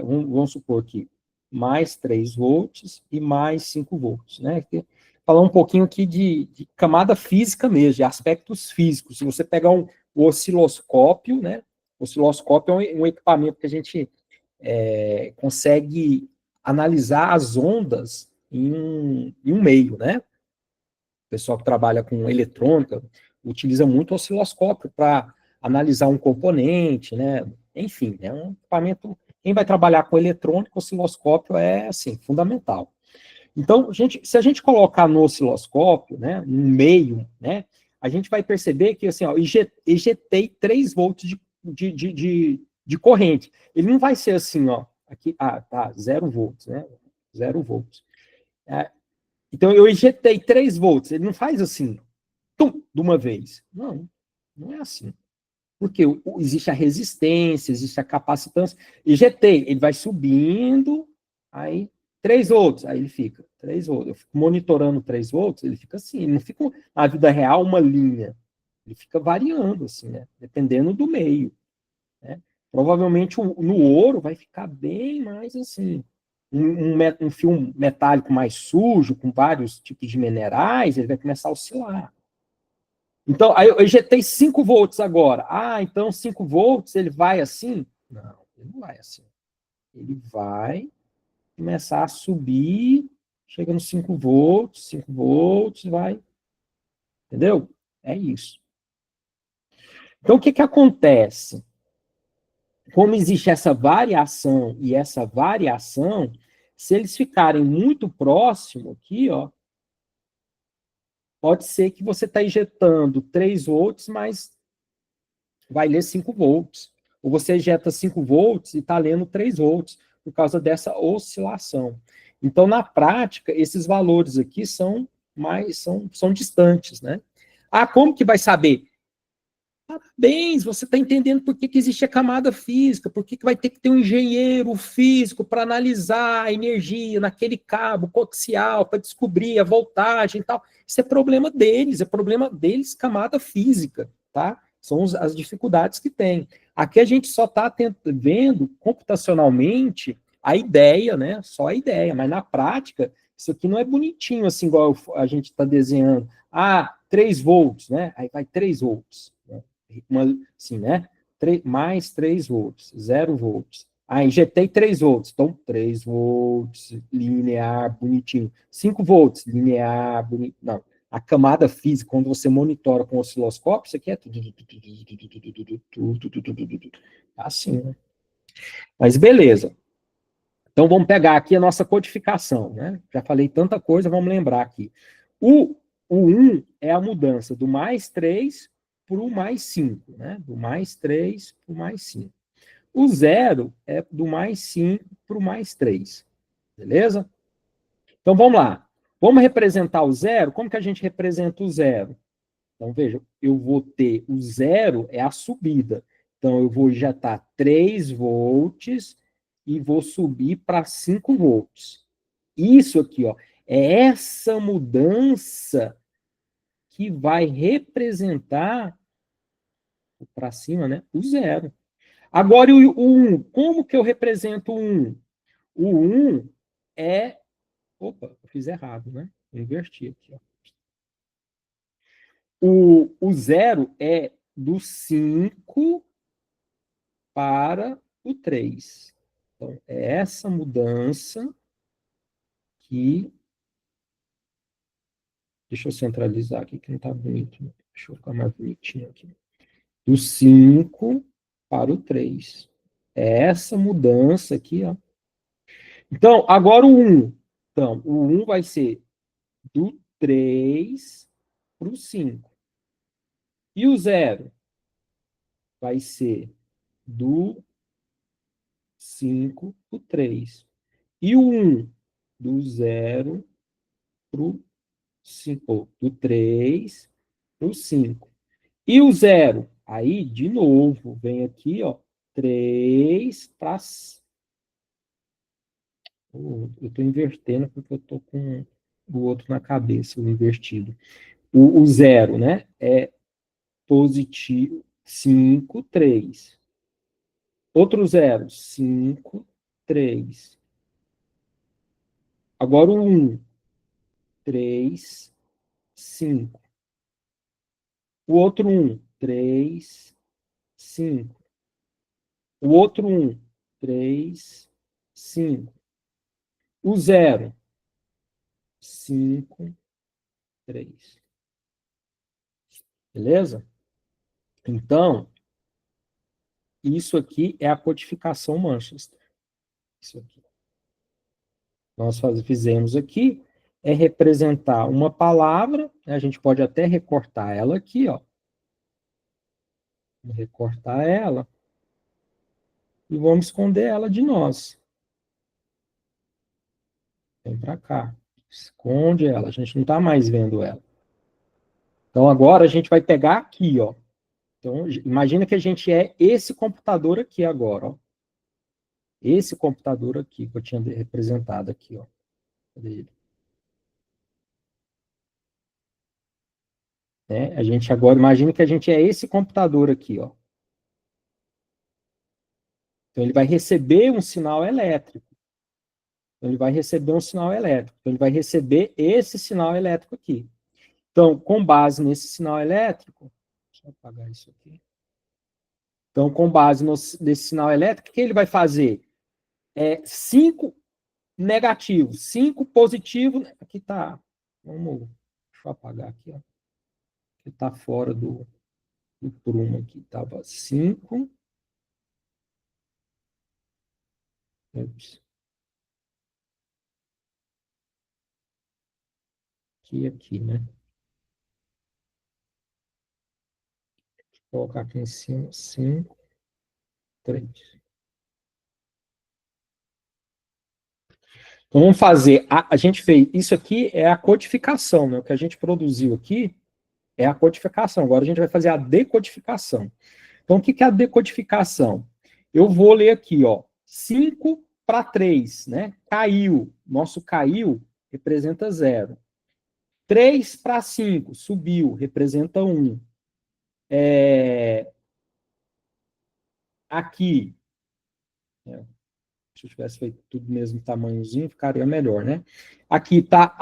Vamos supor que mais 3 volts e mais 5 volts, né? Falar um pouquinho aqui de camada física mesmo, de aspectos físicos. Se você pegar o osciloscópio, né? O osciloscópio é um equipamento que a gente consegue analisar as ondas em um meio, né? O pessoal que trabalha com eletrônica utiliza muito o osciloscópio para analisar um componente, né? Enfim, é um equipamento. Quem vai trabalhar com eletrônica, o osciloscópio é assim, fundamental. Então, se a gente colocar no osciloscópio, né, no meio, né, a gente vai perceber que assim, ó, ejetei 3 volts de corrente. Ele não vai ser assim, ó, aqui, tá, 0 volts, né? 0 volts. Então, eu injetei 3 volts. Ele não faz assim, tum, de uma vez. Não, não é assim. Porque existe a resistência, existe a capacitância. Injetei, ele vai subindo, aí 3 volts, aí ele fica 3 volts. Eu fico monitorando 3 volts, ele fica assim. Ele não fica, na vida real, uma linha. Ele fica variando, assim, né? Dependendo do meio. Né? Provavelmente no ouro vai ficar bem mais assim. Um fio metálico mais sujo, com vários tipos de minerais, ele vai começar a oscilar. Então, aí eu injetei 5 volts agora. Ah, então 5 volts ele vai assim? Não, ele não vai assim. Ele vai começar a subir, chega nos 5 volts, vai. Entendeu? É isso. Então, o que acontece? Como existe essa variação e essa variação, se eles ficarem muito próximo aqui, ó, pode ser que você está injetando 3 volts, mas vai ler 5 volts. Ou você injeta 5 volts e está lendo 3 volts, por causa dessa oscilação. Então, na prática, esses valores aqui são distantes, né? Ah, como que vai saber? Parabéns, você está entendendo por que existe a camada física, por que vai ter que ter um engenheiro físico para analisar a energia naquele cabo coaxial, para descobrir a voltagem e tal. Isso é problema deles, camada física, tá? São as dificuldades que tem. Aqui a gente só está vendo computacionalmente a ideia, né? Só a ideia, mas na prática, isso aqui não é bonitinho, assim, igual a gente está desenhando. Ah, 3 volts, né? Aí vai 3 volts, né? Assim, né? Mais 3 volts, 0 volts. Ah, injetei 3 volts, então 3 volts, linear, bonitinho. 5 volts, linear, bonitinho. Não, A camada física, quando você monitora com o osciloscópio, isso aqui é assim, né? Mas beleza. Então vamos pegar aqui a nossa codificação, né? Já falei tanta coisa, vamos lembrar aqui. O 1 é a mudança do mais 3 para o mais 5, né? Do mais 3 para o mais 5. O 0 é do mais 5 para o mais 3. Beleza? Então vamos lá. Vamos representar o 0? Como que a gente representa o 0? Então, veja, eu vou ter o 0 é a subida. Então, eu vou injetar 3 volts e vou subir para 5 volts. Isso aqui, ó, é essa mudança que vai representar para cima, né, o 0. Agora, o 1, como que eu represento o 1? O 1 é... Opa, eu fiz errado, né? Eu inverti aqui, ó. O 0 é do 5 para o 3. Então, é essa mudança que... Deixa eu centralizar aqui, que não está bonito. Deixa eu ficar mais bonitinho aqui. Do 5 para o 3. É essa mudança aqui, ó. Então, agora o 1. Então, o 1 vai ser do 3 para o 5. E o 0 vai ser do 5 para o 3. E o 1 do 0 para o 5, do 3 para o 5. E o 0? Aí, de novo, vem aqui, ó, 3 para... Eu estou invertendo porque eu estou com o outro na cabeça, o invertido. O 0, né? É positivo, 5, 3. Outro 0, 5, 3. Agora o 1, 3, 5. O outro 1, 3, 5. O outro 1, 3, 5. O 0, 5, 3. Beleza? Então, isso aqui é a codificação Manchester. Isso aqui. Nós fizemos aqui é representar uma palavra, né? A gente pode até recortar ela aqui, ó. Vamos recortar ela e vamos esconder ela de nós. Vem para cá. Esconde ela, a gente não está mais vendo ela. Então agora a gente vai pegar aqui, ó. Então imagina que a gente é esse computador aqui agora, ó. Esse computador aqui que eu tinha representado aqui, ó. Cadê ele? Né? A gente agora imagina que a gente é esse computador aqui, ó. Então ele vai receber um sinal elétrico. Então ele vai receber um sinal elétrico. Então ele vai receber esse sinal elétrico aqui. Então, com base nesse sinal elétrico, deixa eu apagar isso aqui. Então, com base nesse sinal elétrico, o que ele vai fazer? 5 negativos, 5 positivos. Aqui está. Deixa eu apagar aqui, ó. Aqui está fora do prumo aqui. Estava 5. Aqui, né? Vou colocar aqui em cima, 5, 3. Então, vamos fazer, a gente fez, isso aqui é a codificação, né? O que a gente produziu aqui é a codificação. Agora a gente vai fazer a decodificação. Então, o que é a decodificação? Eu vou ler aqui, ó, 5 para 3, né? Caiu. Nosso caiu representa 0. 3 para 5, subiu, representa 1. Aqui, se eu tivesse feito tudo do mesmo tamanhozinho, ficaria melhor, né? Aqui está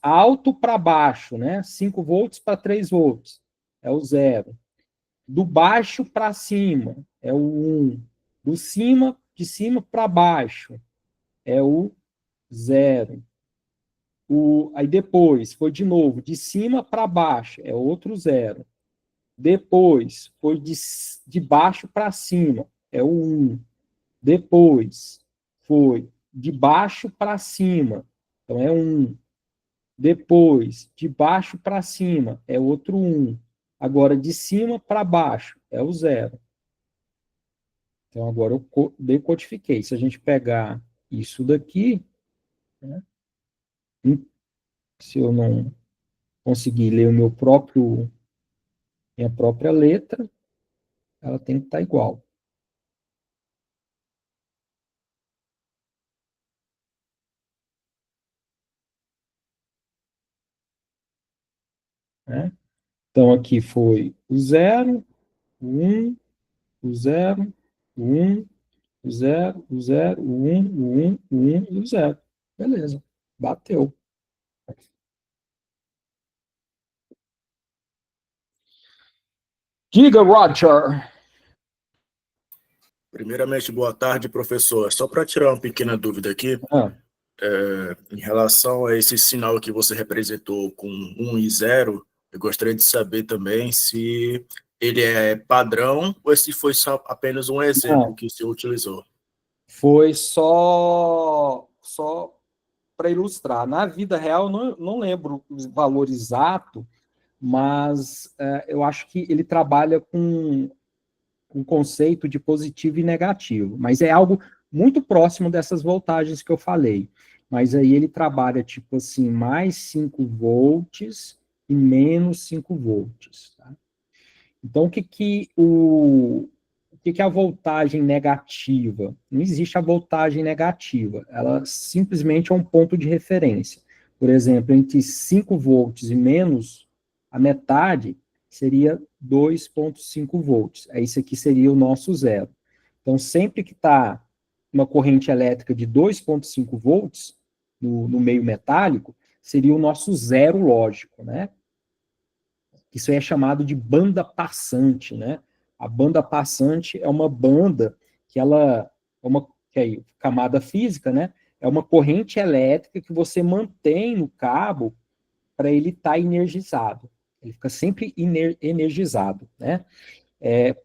alto para baixo, né? 5 volts para 3 volts, é o 0. Do baixo para cima, é o 1. De cima para baixo, é o 0. Aí depois foi de novo, de cima para baixo, é outro zero. Depois foi de baixo para cima, é o 1. Depois foi de baixo para cima, então é 1. Depois, de baixo para cima, é outro 1. Agora, de cima para baixo, é o 0. Então, agora eu decodifiquei. Se a gente pegar isso daqui, né, se eu não conseguir ler minha própria letra, ela tem que estar igual. Né? Então, aqui foi o 0, o 1, o 0, o 1, o 0, o 0, o 1, o 1, o 1 e o 0. Beleza, bateu. Diga, Roger. Primeiramente, boa tarde, professor. Só para tirar uma pequena dúvida aqui, Ah, em relação a esse sinal que você representou com 1 e 0, eu gostaria de saber também se ele é padrão ou se foi só apenas um exemplo não, que o senhor utilizou. foi só para ilustrar. Na vida real, eu não lembro o valor exato, mas eu acho que ele trabalha com o conceito de positivo e negativo, mas é algo muito próximo dessas voltagens que eu falei. Mas aí ele trabalha, tipo assim, mais 5 volts e menos 5 volts. Tá? Então, o que é a voltagem negativa? Não existe a voltagem negativa, ela simplesmente é um ponto de referência. Por exemplo, entre 5 volts e menos a metade seria 2,5 volts. Isso aqui seria o nosso zero. Então, sempre que está uma corrente elétrica de 2,5 volts no meio metálico, seria o nosso zero lógico, né? Isso é chamado de banda passante, né? A banda passante é uma banda que ela é uma que é camada física, né? É uma corrente elétrica que você mantém no cabo para ele estar tá energizado. Ele fica sempre energizado, né?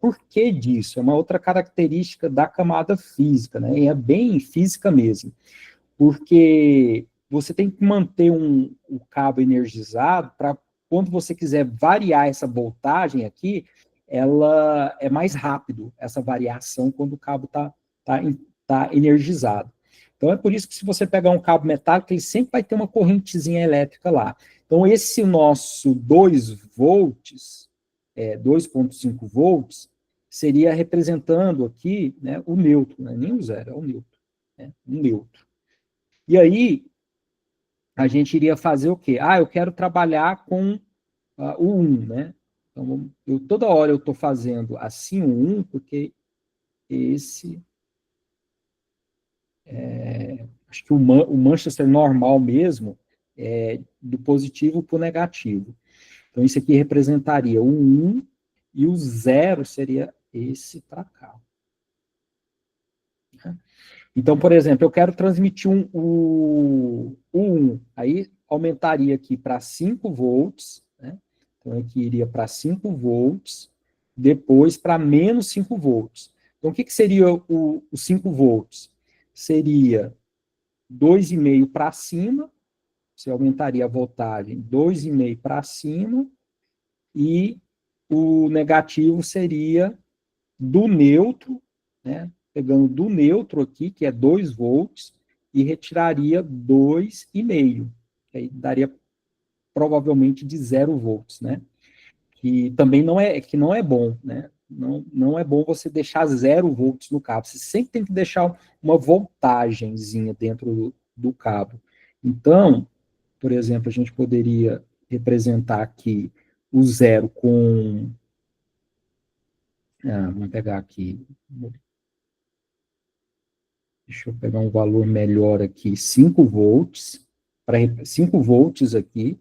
Por que disso? É uma outra característica da camada física, né? E é bem física mesmo, porque você tem que manter o cabo energizado para quando você quiser variar essa voltagem aqui, ela é mais rápido, essa variação, quando o cabo tá, tá energizado. Então, é por isso que se você pegar um cabo metálico, ele sempre vai ter uma correntezinha elétrica lá. Então, esse nosso 2 volts, 2,5 volts, seria representando aqui, né, o neutro, né, nem o zero, é o neutro. Né, um neutro. E aí, a gente iria fazer o quê? Eu quero trabalhar com o 1, né? Então, toda hora eu estou fazendo assim o 1, porque esse acho que o Manchester normal mesmo é do positivo para o negativo. Então, isso aqui representaria o 1 e o 0 seria esse para cá. Né? Então, por exemplo, eu quero transmitir o 1, aí aumentaria aqui para 5 volts, né? Então, aqui iria para 5 volts, depois para menos 5 volts. Então, o que seria o 5 volts? Seria 2,5 para cima, você aumentaria a voltagem 2,5 para cima, e o negativo seria do neutro, né? Pegando do neutro aqui, que é 2 volts, e retiraria 2,5, que aí daria provavelmente de 0 volts, né? Que também não é bom, né? Não é bom você deixar 0 volts no cabo. Você sempre tem que deixar uma voltagenzinha dentro do cabo. Então, por exemplo, a gente poderia representar aqui o zero com. Vamos pegar aqui. Deixa eu pegar um valor melhor aqui, 5 volts, 5 volts aqui,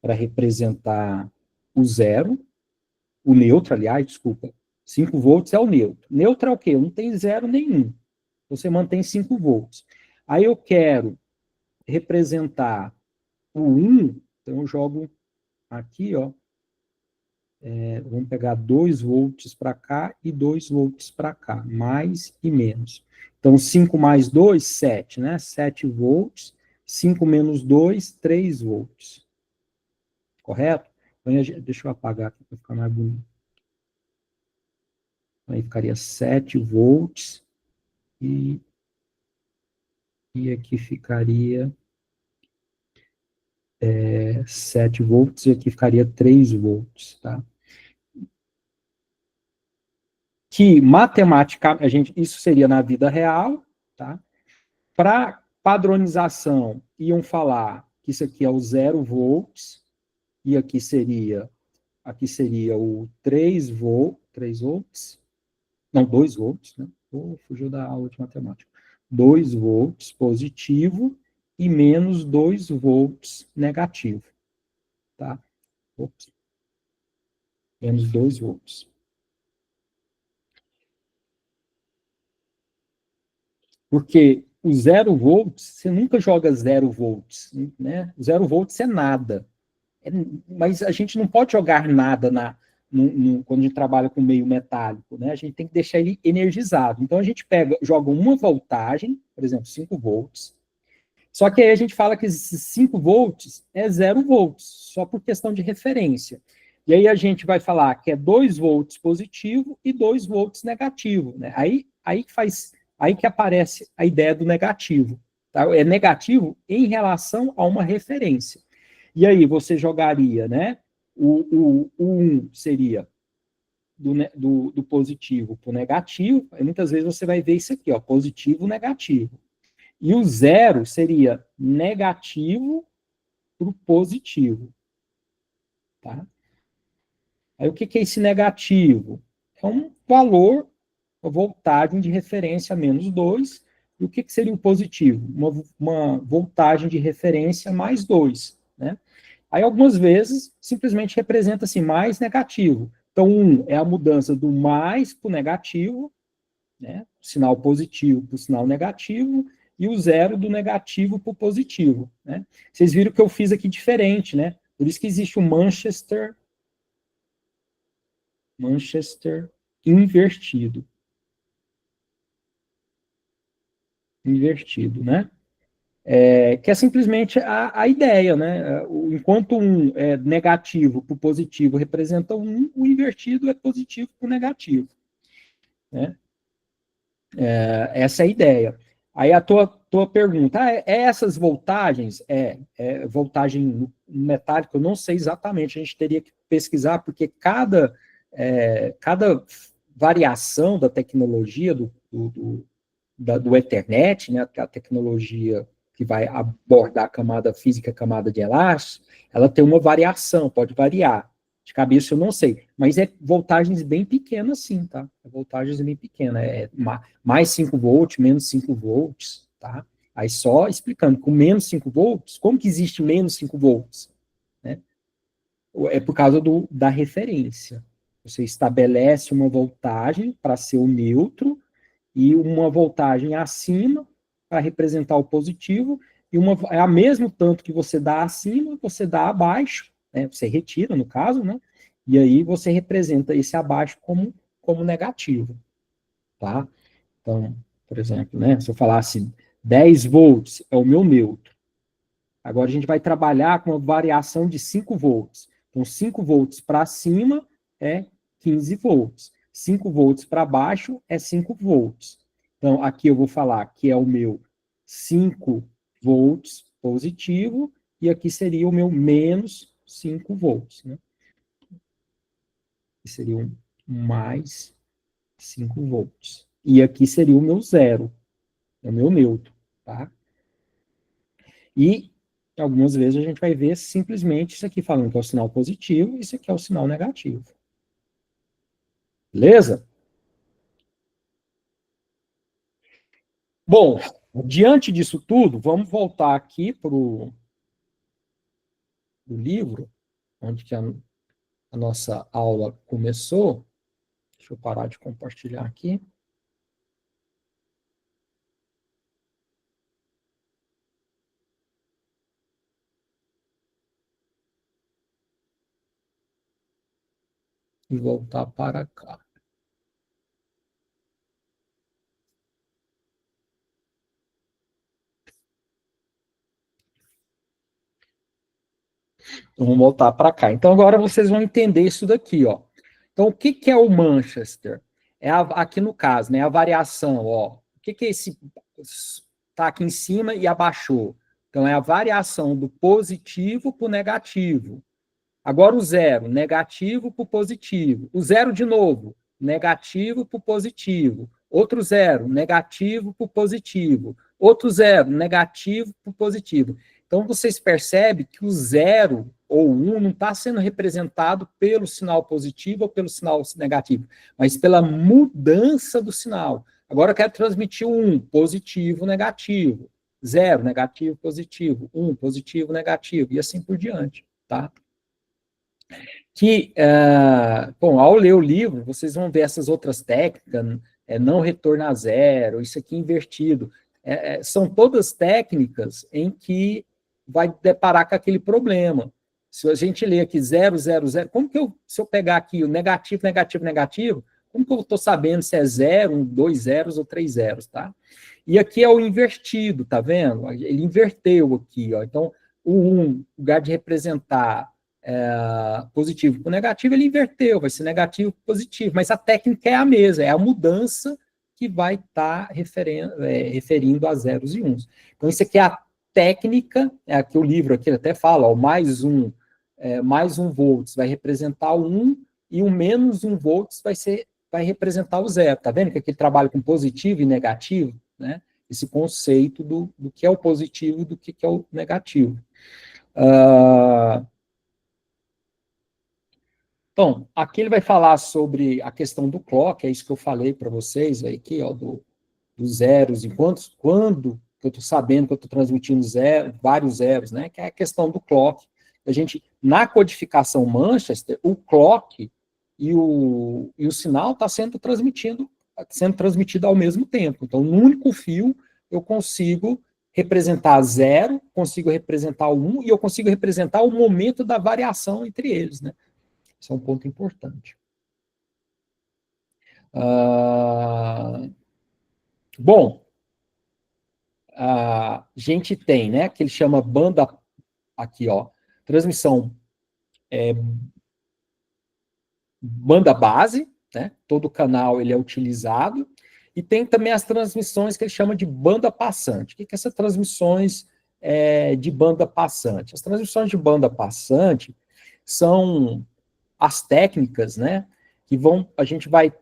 para representar o zero, o neutro, aliás, desculpa, 5 volts é o neutro. Neutro é o quê? Não tem zero nenhum. Você mantém 5 volts. Aí eu quero representar o 1, então eu jogo aqui, ó, vamos pegar 2 volts para cá e 2 volts para cá, mais e menos. Então, 5 mais 2, 7, né? 7 volts. 5 menos 2, 3 volts. Correto? Então, deixa eu apagar aqui para ficar mais bonito. Aí ficaria 7 volts e aqui ficaria 7 volts e aqui ficaria 3 volts, tá? Que matematicamente, isso seria na vida real, tá? Para padronização, iam falar que isso aqui é o 0 volts, e aqui seria o 3 volts, não, 2 volts, né? Fugiu da aula de matemática. 2 volts positivo e menos 2 volts negativo, tá? Ops. Menos 2 volts. Porque o 0 volts, você nunca joga 0 volts, né? 0 volts é nada. Mas a gente não pode jogar nada quando a gente trabalha com meio metálico, né? A gente tem que deixar ele energizado. Então a gente joga uma voltagem, por exemplo, 5 volts, só que aí a gente fala que esses 5 volts é 0 volts, só por questão de referência. E aí a gente vai falar que é 2 volts positivo e 2 volts negativo, né? Aí que aparece a ideia do negativo, tá? É negativo em relação a uma referência. E aí você jogaria, né? O 1 seria do positivo para o negativo, e muitas vezes você vai ver isso aqui, ó, positivo, negativo. E o 0 seria negativo para o positivo. Tá? Aí o que é esse negativo? É um valor, uma voltagem de referência menos 2. E o que seria o positivo? Uma voltagem de referência mais 2. Né? Aí, algumas vezes, simplesmente representa assim, mais negativo. Então, 1 é a mudança do mais para o negativo, né? Sinal positivo para o sinal negativo, e o 0 do negativo para o positivo. Né? Vocês viram que eu fiz aqui diferente, né? Por isso que existe o Manchester invertido. Invertido, né? Que é simplesmente a ideia, né? Enquanto um é negativo para o positivo representa 1, o invertido é positivo para o negativo. Né? Essa é a ideia. Aí a tua pergunta, essas voltagens? Voltagem metálica, eu não sei exatamente, a gente teria que pesquisar, porque cada variação da tecnologia do Ethernet, né, a tecnologia que vai abordar a camada física, a camada de elástico, ela tem uma variação, pode variar. De cabeça eu não sei, mas é voltagens bem pequenas sim, tá? Voltagens bem pequenas, mais 5 volts, menos 5 volts, tá? Aí só explicando, com menos 5 volts, como que existe menos 5 volts? Né? É por causa da referência. Você estabelece uma voltagem para ser o neutro, e uma voltagem acima para representar o positivo, e é a mesmo tanto que você dá acima, você dá abaixo, né? Você retira, no caso, né? E aí você representa esse abaixo como negativo, tá? Então, por exemplo, né? Se eu falasse 10 volts é o meu neutro. Agora a gente vai trabalhar com uma variação de 5 volts. Então, 5 volts para cima é 15 volts. 5 volts para baixo é 5 volts. Então, aqui eu vou falar que é o meu 5 volts positivo, e aqui seria o meu menos 5 volts. Né? Aqui seria um mais 5 volts. E aqui seria o meu zero, é o meu neutro. Tá? E algumas vezes a gente vai ver simplesmente isso aqui falando que é o sinal positivo e isso aqui é o sinal negativo. Beleza? Bom, diante disso tudo, vamos voltar aqui para o livro, onde que a nossa aula começou. Deixa eu parar de compartilhar aqui. e voltar para cá. Então, vamos voltar para cá. Então, agora vocês vão entender isso daqui, ó. Então, o que, que é o Manchester? Aqui no caso, né, a variação, ó. O que, que é esse... Está aqui em cima e abaixou. Então, é a variação do positivo para o negativo. Agora o zero, negativo para o positivo. O zero de novo, negativo para o positivo. Outro zero, negativo para o positivo. Outro zero, negativo para o positivo. Então, vocês percebem que o zero ou um não está sendo representado pelo sinal positivo ou pelo sinal negativo, mas pela mudança do sinal. Agora eu quero transmitir um positivo, negativo. Zero, negativo, positivo. Um, positivo, negativo. E assim por diante, tá? Que, bom, ao ler o livro, vocês vão ver essas outras técnicas, não retorno a zero, isso aqui invertido. São todas técnicas em que vai deparar com aquele problema. Se a gente ler aqui 0, 0, 0, como que se eu pegar aqui o negativo, negativo, negativo, como que eu estou sabendo se é 0, 2 zeros ou 3 zeros, tá? E aqui é o invertido, tá vendo? Ele inverteu aqui, ó. Então, o 1, em lugar de representar positivo para negativo, ele inverteu, vai ser negativo para positivo, mas a técnica é a mesma, é a mudança que vai estar referindo a zeros e uns. Então, isso aqui é a técnica, aqui o livro aqui ele até fala, ó, mais um volts vai representar o 1 e o menos 1 volts vai representar o zero. Tá vendo que aqui ele trabalha com positivo e negativo, né? Esse conceito do que é o positivo e do que é o negativo. Então, aqui ele vai falar sobre a questão do clock, é isso que eu falei para vocês aqui, ó, dos zeros, quando eu estou sabendo que eu estou transmitindo vários zeros, né, que é a questão do clock. A gente, na codificação Manchester, o clock e o sinal está sendo transmitido ao mesmo tempo. Então, no único fio, eu consigo representar zero, consigo representar o 1, e eu consigo representar o momento da variação entre eles, né? Isso é um ponto importante. Bom, a gente tem, né, que ele chama banda, aqui, ó, transmissão banda base, né, todo canal ele é utilizado, e tem também as transmissões que ele chama de banda passante. O que é essas transmissões de banda passante? As transmissões de banda passante são as técnicas, né, que a gente vai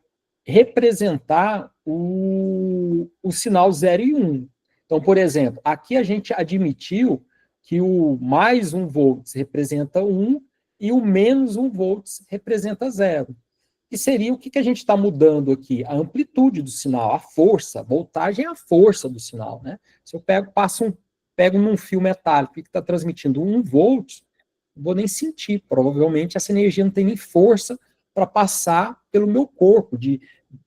representar o sinal 0 e 1. Um. Então, por exemplo, aqui a gente admitiu que o mais 1 volts representa 1 e o menos 1 volts representa 0. Que seria o que a gente está mudando aqui? A amplitude do sinal, a força, a voltagem é a força do sinal, né? Se eu pego num fio metálico que está transmitindo 1 volt, não vou nem sentir, provavelmente essa energia não tem nem força para passar pelo meu corpo,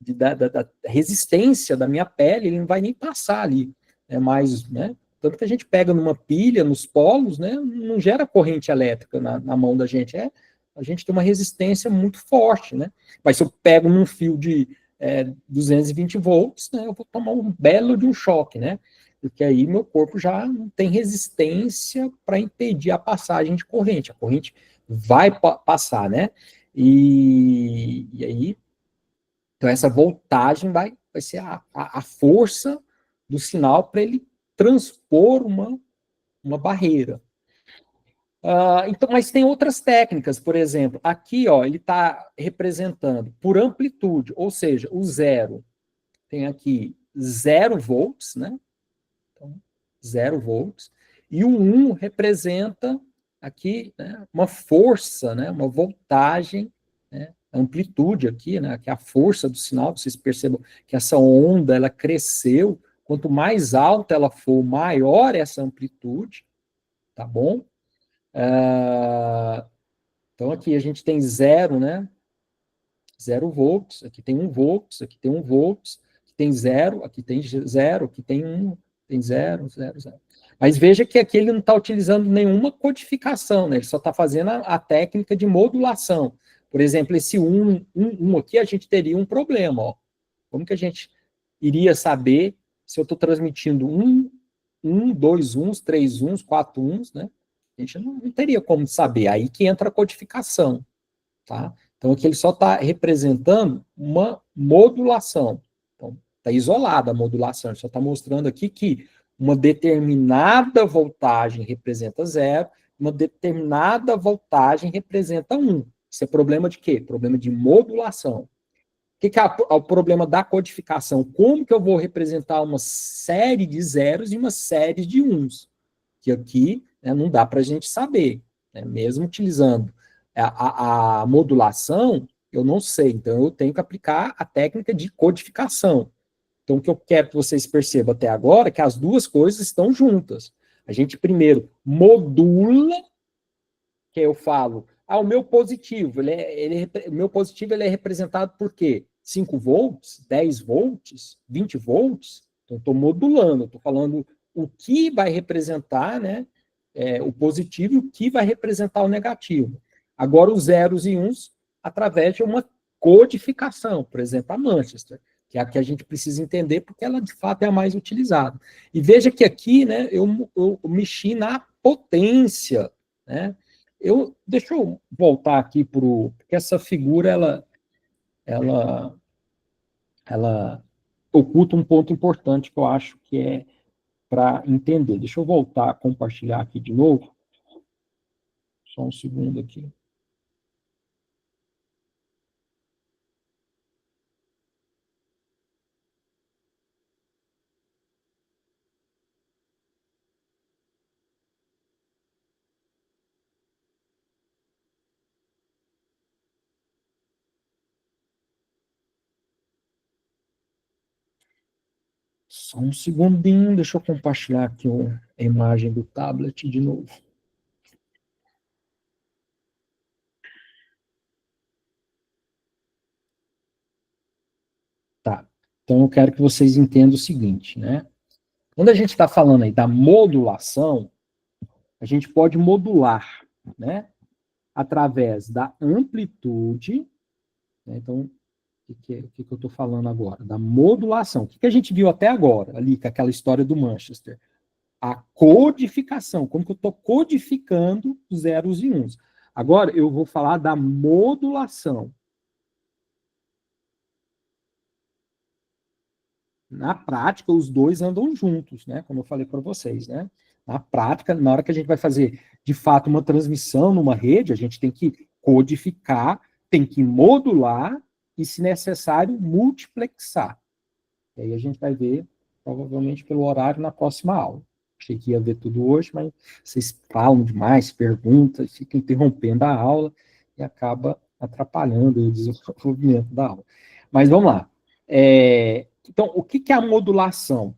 da resistência da minha pele, ele não vai nem passar ali. Mais, né? Tanto que a gente pega numa pilha, nos polos, né? Não gera corrente elétrica na mão da gente. A gente tem uma resistência muito forte, né? Mas se eu pego num fio de 220 volts, né? Eu vou tomar um belo de um choque, né? Porque aí meu corpo já não tem resistência para impedir a passagem de corrente. A corrente vai passar, né? E aí, então essa voltagem vai ser a força do sinal para ele transpor uma barreira. Então, mas tem outras técnicas, por exemplo, aqui, ó, ele está representando por amplitude, ou seja, o zero tem aqui 0 volts, né? Então, 0 volts, e o 1 representa aqui, né, uma força, né, uma voltagem, né, amplitude aqui, né, que é a força do sinal. Vocês percebam que essa onda ela cresceu, quanto mais alta ela for, maior essa amplitude, tá bom? Então aqui a gente tem 0, né, 0 volts, aqui tem 1 volts, aqui tem 1 volts, aqui tem 0, aqui tem 0, aqui tem 1, tem 0, 0, 0. Mas veja que aqui ele não está utilizando nenhuma codificação, né? Ele só está fazendo a técnica de modulação. Por exemplo, esse 1 aqui, a gente teria um problema, ó. Como que a gente iria saber se eu estou transmitindo 2 uns, 3 uns, 4 uns, né? A gente não teria como saber. Aí que entra a codificação, tá? Então, aqui ele só está representando uma modulação. Então, está isolada a modulação. Ele só está mostrando aqui que uma determinada voltagem representa 0, uma determinada voltagem representa 1. Isso é problema de quê? Problema de modulação. O que é o problema da codificação? Como que eu vou representar uma série de zeros e uma série de uns? Que aqui, né, não dá para a gente saber, né? Mesmo utilizando a modulação, eu não sei. Então, eu tenho que aplicar a técnica de codificação. Então, o que eu quero que vocês percebam até agora é que as duas coisas estão juntas. A gente primeiro modula, que eu falo, o meu positivo, o meu positivo ele é representado por quê? 5 volts, 10 volts, 20 volts? Então, estou modulando, estou falando o que vai representar, né, o positivo e o que vai representar o negativo. Agora, os zeros e uns, através de uma codificação, por exemplo, a Manchester, que é a que a gente precisa entender, porque ela, de fato, é a mais utilizada. E veja que aqui, né, eu mexi na potência, né? Deixa eu voltar aqui porque essa figura, ela oculta um ponto importante que eu acho que é para entender. Deixa eu voltar a compartilhar aqui de novo. Só um segundo aqui. Só um segundinho, deixa eu compartilhar aqui a imagem do tablet de novo. Tá. Então, eu quero que vocês entendam o seguinte, né? Quando a gente está falando aí da modulação, a gente pode modular, né? Através da amplitude, né? Então, o que eu estou falando agora? Da modulação. O que a gente viu até agora, ali, com aquela história do Manchester? A codificação, como que eu estou codificando os zeros e uns. Agora, eu vou falar da modulação. Na prática, os dois andam juntos, né? Como eu falei para vocês, né? Na prática, na hora que a gente vai fazer, de fato, uma transmissão numa rede, a gente tem que codificar, tem que modular e, se necessário, multiplexar. E aí a gente vai ver, provavelmente, pelo horário na próxima aula. Achei que ia ver tudo hoje, mas vocês falam demais, perguntam, ficam interrompendo a aula e acaba atrapalhando o desenvolvimento da aula. Mas vamos lá. Então, o que é a modulação?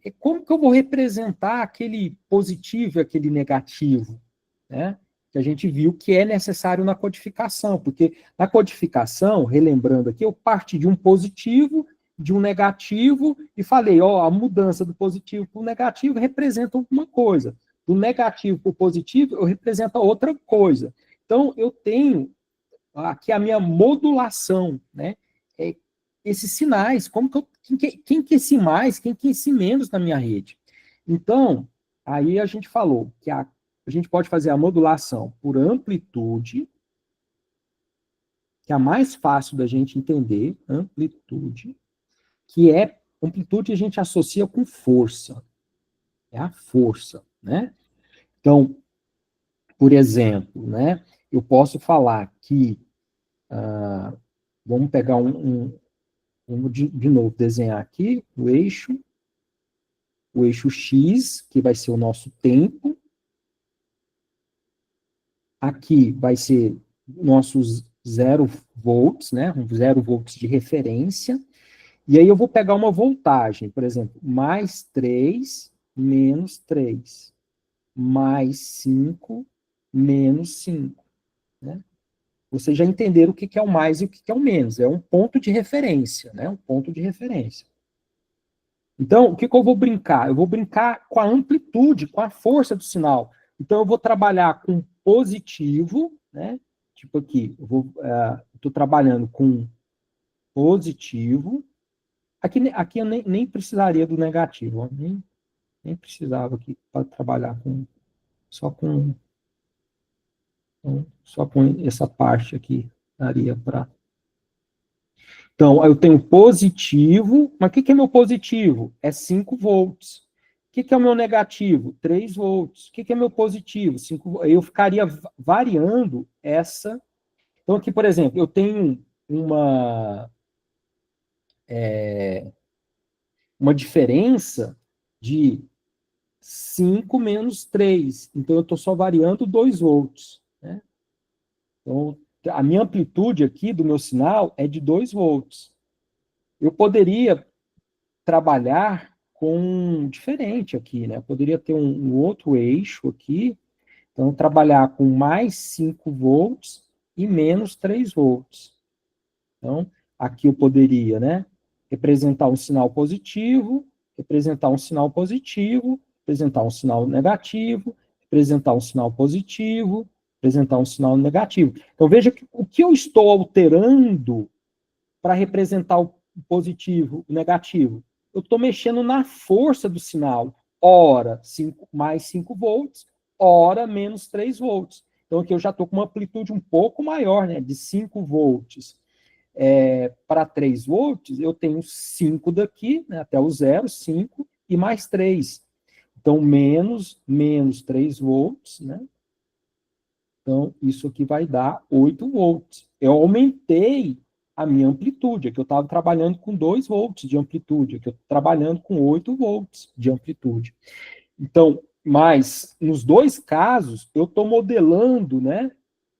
É como que eu vou representar aquele positivo e aquele negativo, né? Que a gente viu que é necessário na codificação, porque na codificação, relembrando aqui, eu parti de um positivo, de um negativo, e falei, a mudança do positivo para o negativo representa alguma coisa. Do negativo para o positivo, eu represento outra coisa. Então, eu tenho aqui a minha modulação, né? Esses sinais, quem que é esse mais, quem que é esse menos na minha rede. Então, aí a gente falou que a gente pode fazer a modulação por amplitude, que é a mais fácil da gente entender, amplitude, que é amplitude a gente associa com força. É a força, né? Então, por exemplo, né, eu posso falar que, vamos pegar vamos de novo desenhar aqui o eixo X, que vai ser o nosso tempo. Aqui vai ser nossos 0 volts, né? 0 volts de referência. E aí eu vou pegar uma voltagem, por exemplo, mais 3, menos 3. Mais 5, menos 5. Né? Vocês já entenderam o que é o mais e o que é o menos. É um ponto de referência, né? Um ponto de referência. Então, o que eu vou brincar? Eu vou brincar com a amplitude, com a força do sinal. Então, eu vou trabalhar com positivo, né? tipo aqui, estou trabalhando com positivo. Aqui eu nem precisaria do negativo, ó, nem precisava aqui para trabalhar só com essa parte aqui, daria para... Então, eu tenho positivo, mas o que é meu positivo? É 5 volts. O que é o meu negativo? 3 volts. O que é meu positivo? 5 volts. Eu ficaria variando essa. Então, aqui, por exemplo, eu tenho uma diferença de 5 menos 3. Então, eu estou só variando 2 volts. Né? Então, a minha amplitude aqui do meu sinal é de 2 volts. Eu poderia trabalhar com diferente aqui, né? Eu poderia ter um outro eixo aqui, então trabalhar com mais 5 volts e menos 3 volts. Então, aqui eu poderia, né, representar um sinal positivo, representar um sinal positivo, representar um sinal negativo, representar um sinal positivo, representar um sinal negativo. Então, veja que o que eu estou alterando para representar o positivo, o negativo? Eu estou mexendo na força do sinal. Ora, mais 5 volts, ora, menos 3 volts. Então, aqui eu já estou com uma amplitude um pouco maior, né, de 5 volts. Para 3 volts, eu tenho 5 daqui, né, até o 0, 5, e mais 3. Então, menos 3 volts, né? Então, isso aqui vai dar 8 volts. Eu aumentei a minha amplitude, aqui eu estava trabalhando com 2 volts de amplitude, aqui eu estou trabalhando com 8 volts de amplitude. Então, mas nos dois casos, eu estou modelando, né?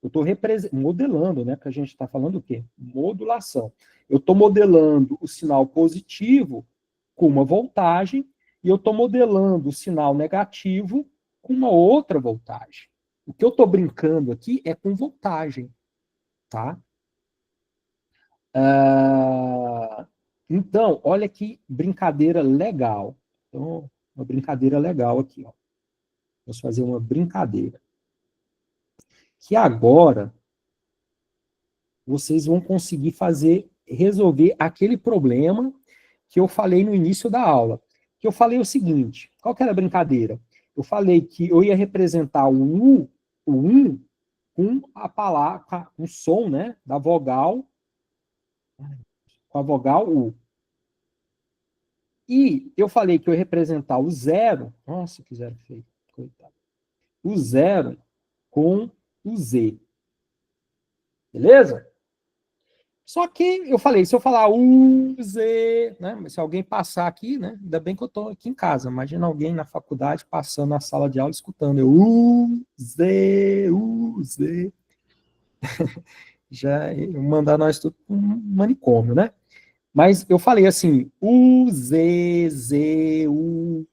Eu estou modelando, né? Que a gente está falando o quê? Modulação. Eu estou modelando o sinal positivo com uma voltagem e eu estou modelando o sinal negativo com uma outra voltagem. O que eu estou brincando aqui é com voltagem, tá? Então, olha que brincadeira legal. Então, uma brincadeira legal aqui, ó. Vamos fazer uma brincadeira. Que agora vocês vão conseguir resolver aquele problema que eu falei no início da aula. Que eu falei o seguinte, qual que era a brincadeira? Eu falei que eu ia representar o U com a palavra, com o som, né, da vogal, com a vogal U. E eu falei que eu ia representar o zero, nossa, que zero feio, coitado. O zero com o Z. Beleza? Só que eu falei, se eu falar U, Z, né? Se alguém passar aqui, né? Ainda bem que eu estou aqui em casa. Imagina alguém na faculdade passando na sala de aula escutando eu, U, Z. Já mandar nós tudo para um manicômio, né? Mas eu falei assim, U, Z, Z, U.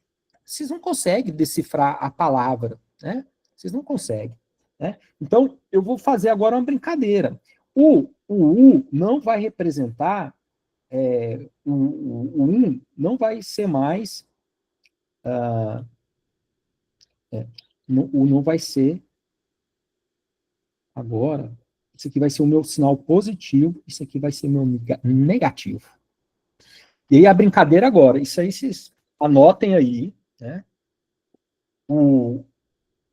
Vocês não conseguem decifrar a palavra, né? Vocês não conseguem. Né? Então, eu vou fazer agora uma brincadeira. O U não vai representar, o 1 não vai ser mais, não vai ser agora, isso aqui vai ser o meu sinal positivo, isso aqui vai ser meu negativo. E aí a brincadeira agora, isso aí vocês anotem aí, né?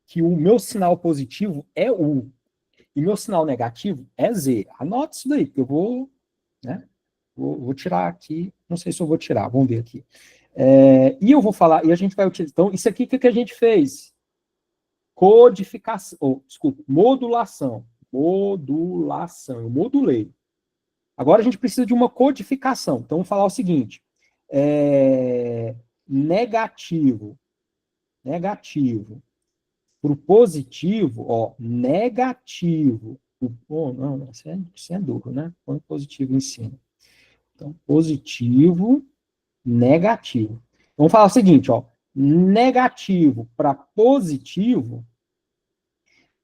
Que o meu sinal positivo é U, e meu sinal negativo é Z. Anote isso daí, porque eu vou, né? Vou tirar aqui, não sei se eu vou tirar, vamos ver aqui. E eu vou falar, e a gente vai utilizar. Então, isso aqui, o que a gente fez? Codificação, desculpa, modulação. Modulação, eu modulei. Agora a gente precisa de uma codificação. Então, vamos falar o seguinte: negativo. Negativo. Para o positivo, ó, negativo. Oh, não, isso é duro, né? Põe positivo em cima. Então, positivo, negativo. Vamos falar o seguinte, ó, negativo para positivo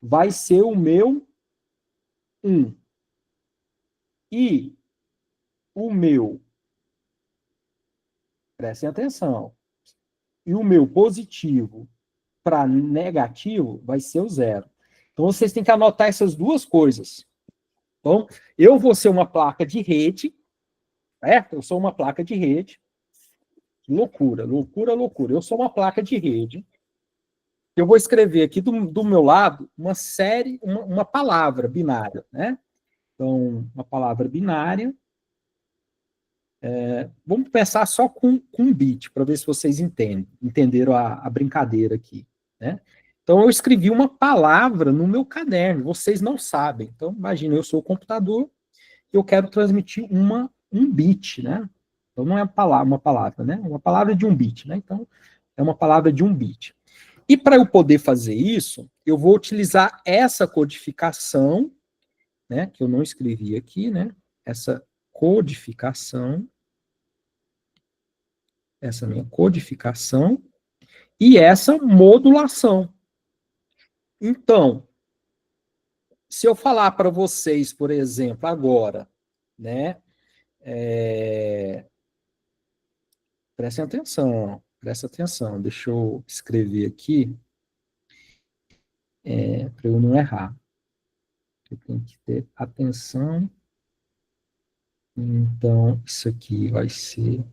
vai ser o meu 1. E o meu, prestem atenção, e o meu positivo para negativo vai ser o 0. Então, vocês têm que anotar essas duas coisas. Então, eu vou ser uma placa de rede, certo? Eu sou uma placa de rede. Loucura, loucura, loucura. Eu sou uma placa de rede. Eu vou escrever aqui do meu lado uma série, uma palavra binária, né? Então, uma palavra binária. Vamos começar só com um bit, para ver se vocês entenderam a brincadeira aqui, né? Então, eu escrevi uma palavra no meu caderno, vocês não sabem. Então, imagina, eu sou o computador e eu quero transmitir um bit, né? Então, não é uma palavra, né? Uma palavra de um bit, né? Então, é uma palavra de um bit. E para eu poder fazer isso, eu vou utilizar essa codificação, né? Que eu não escrevi aqui, né? Essa codificação, essa minha codificação e essa modulação. Então, se eu falar para vocês, por exemplo, agora, né? Prestem atenção, deixa eu escrever aqui, para eu não errar. Eu tenho que ter atenção. Então, isso aqui vai ser.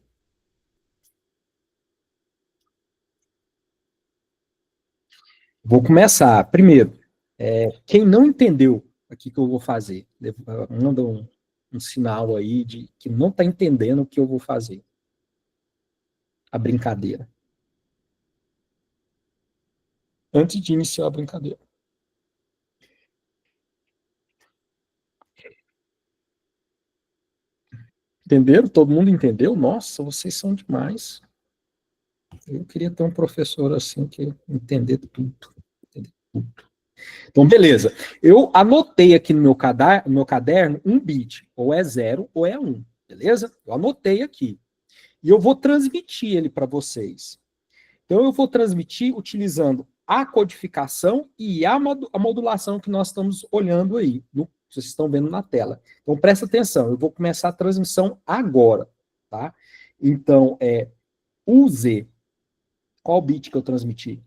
Vou começar. Primeiro, quem não entendeu aqui que eu vou fazer, manda um sinal aí de que não está entendendo o que eu vou fazer. A brincadeira. Antes de iniciar a brincadeira. Entenderam? Todo mundo entendeu? Nossa, vocês são demais. Eu queria ter um professor assim que entender tudo. Entender tudo. Então, beleza. Eu anotei aqui no meu caderno um bit. Ou é 0 ou é 1. Beleza? Eu anotei aqui. E eu vou transmitir ele para vocês. Então, eu vou transmitir utilizando a codificação e a modulação que nós estamos olhando aí, que vocês estão vendo na tela. Então, presta atenção, eu vou começar a transmissão agora, tá? Então, UZ. Qual o bit que eu transmiti?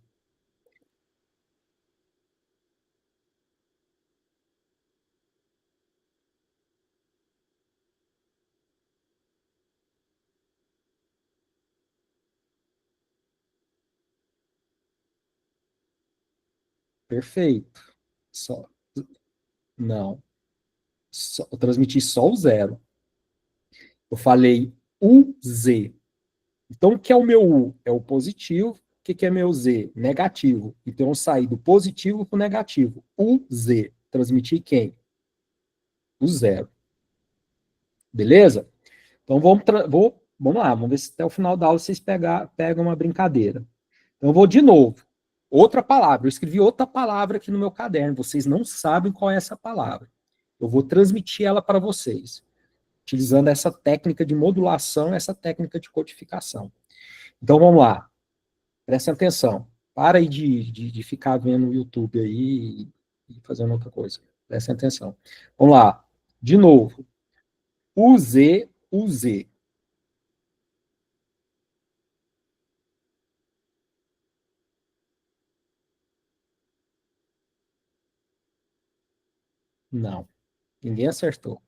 Perfeito. Só. Não. Eu transmiti só o 0. Eu falei UZ. Então, o que é o meu U? É o positivo. O que é meu Z? Negativo. Então, eu saí do positivo para o negativo. UZ. Transmiti quem? O 0. Beleza? Então, vamos lá. Vamos ver se até o final da aula vocês pegam uma brincadeira. Então, eu vou de novo. Outra palavra. Eu escrevi outra palavra aqui no meu caderno. Vocês não sabem qual é essa palavra. Eu vou transmitir ela para vocês, utilizando essa técnica de modulação, essa técnica de codificação. Então, vamos lá. Prestem atenção. Para aí de ficar vendo o YouTube aí e fazendo outra coisa. Prestem atenção. Vamos lá. De novo. UZ, UZ. Não. Ninguém acertou.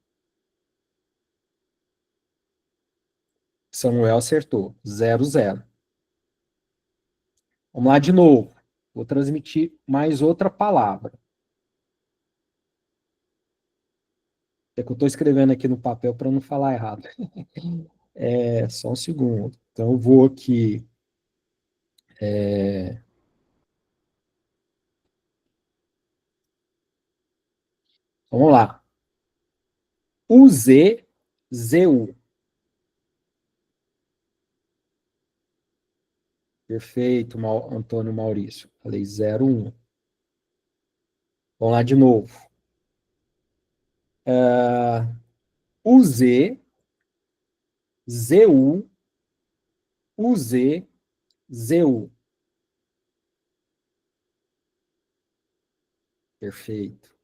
Samuel acertou. 0, 0. Vamos lá de novo. Vou transmitir mais outra palavra. É que eu estou escrevendo aqui no papel para não falar errado. Só um segundo. Então, eu vou aqui. Vamos lá. UZ, ZU. Perfeito, Antônio Maurício. Falei 0, 1. Vamos lá de novo. UZ, ZU, UZ, ZU. Perfeito.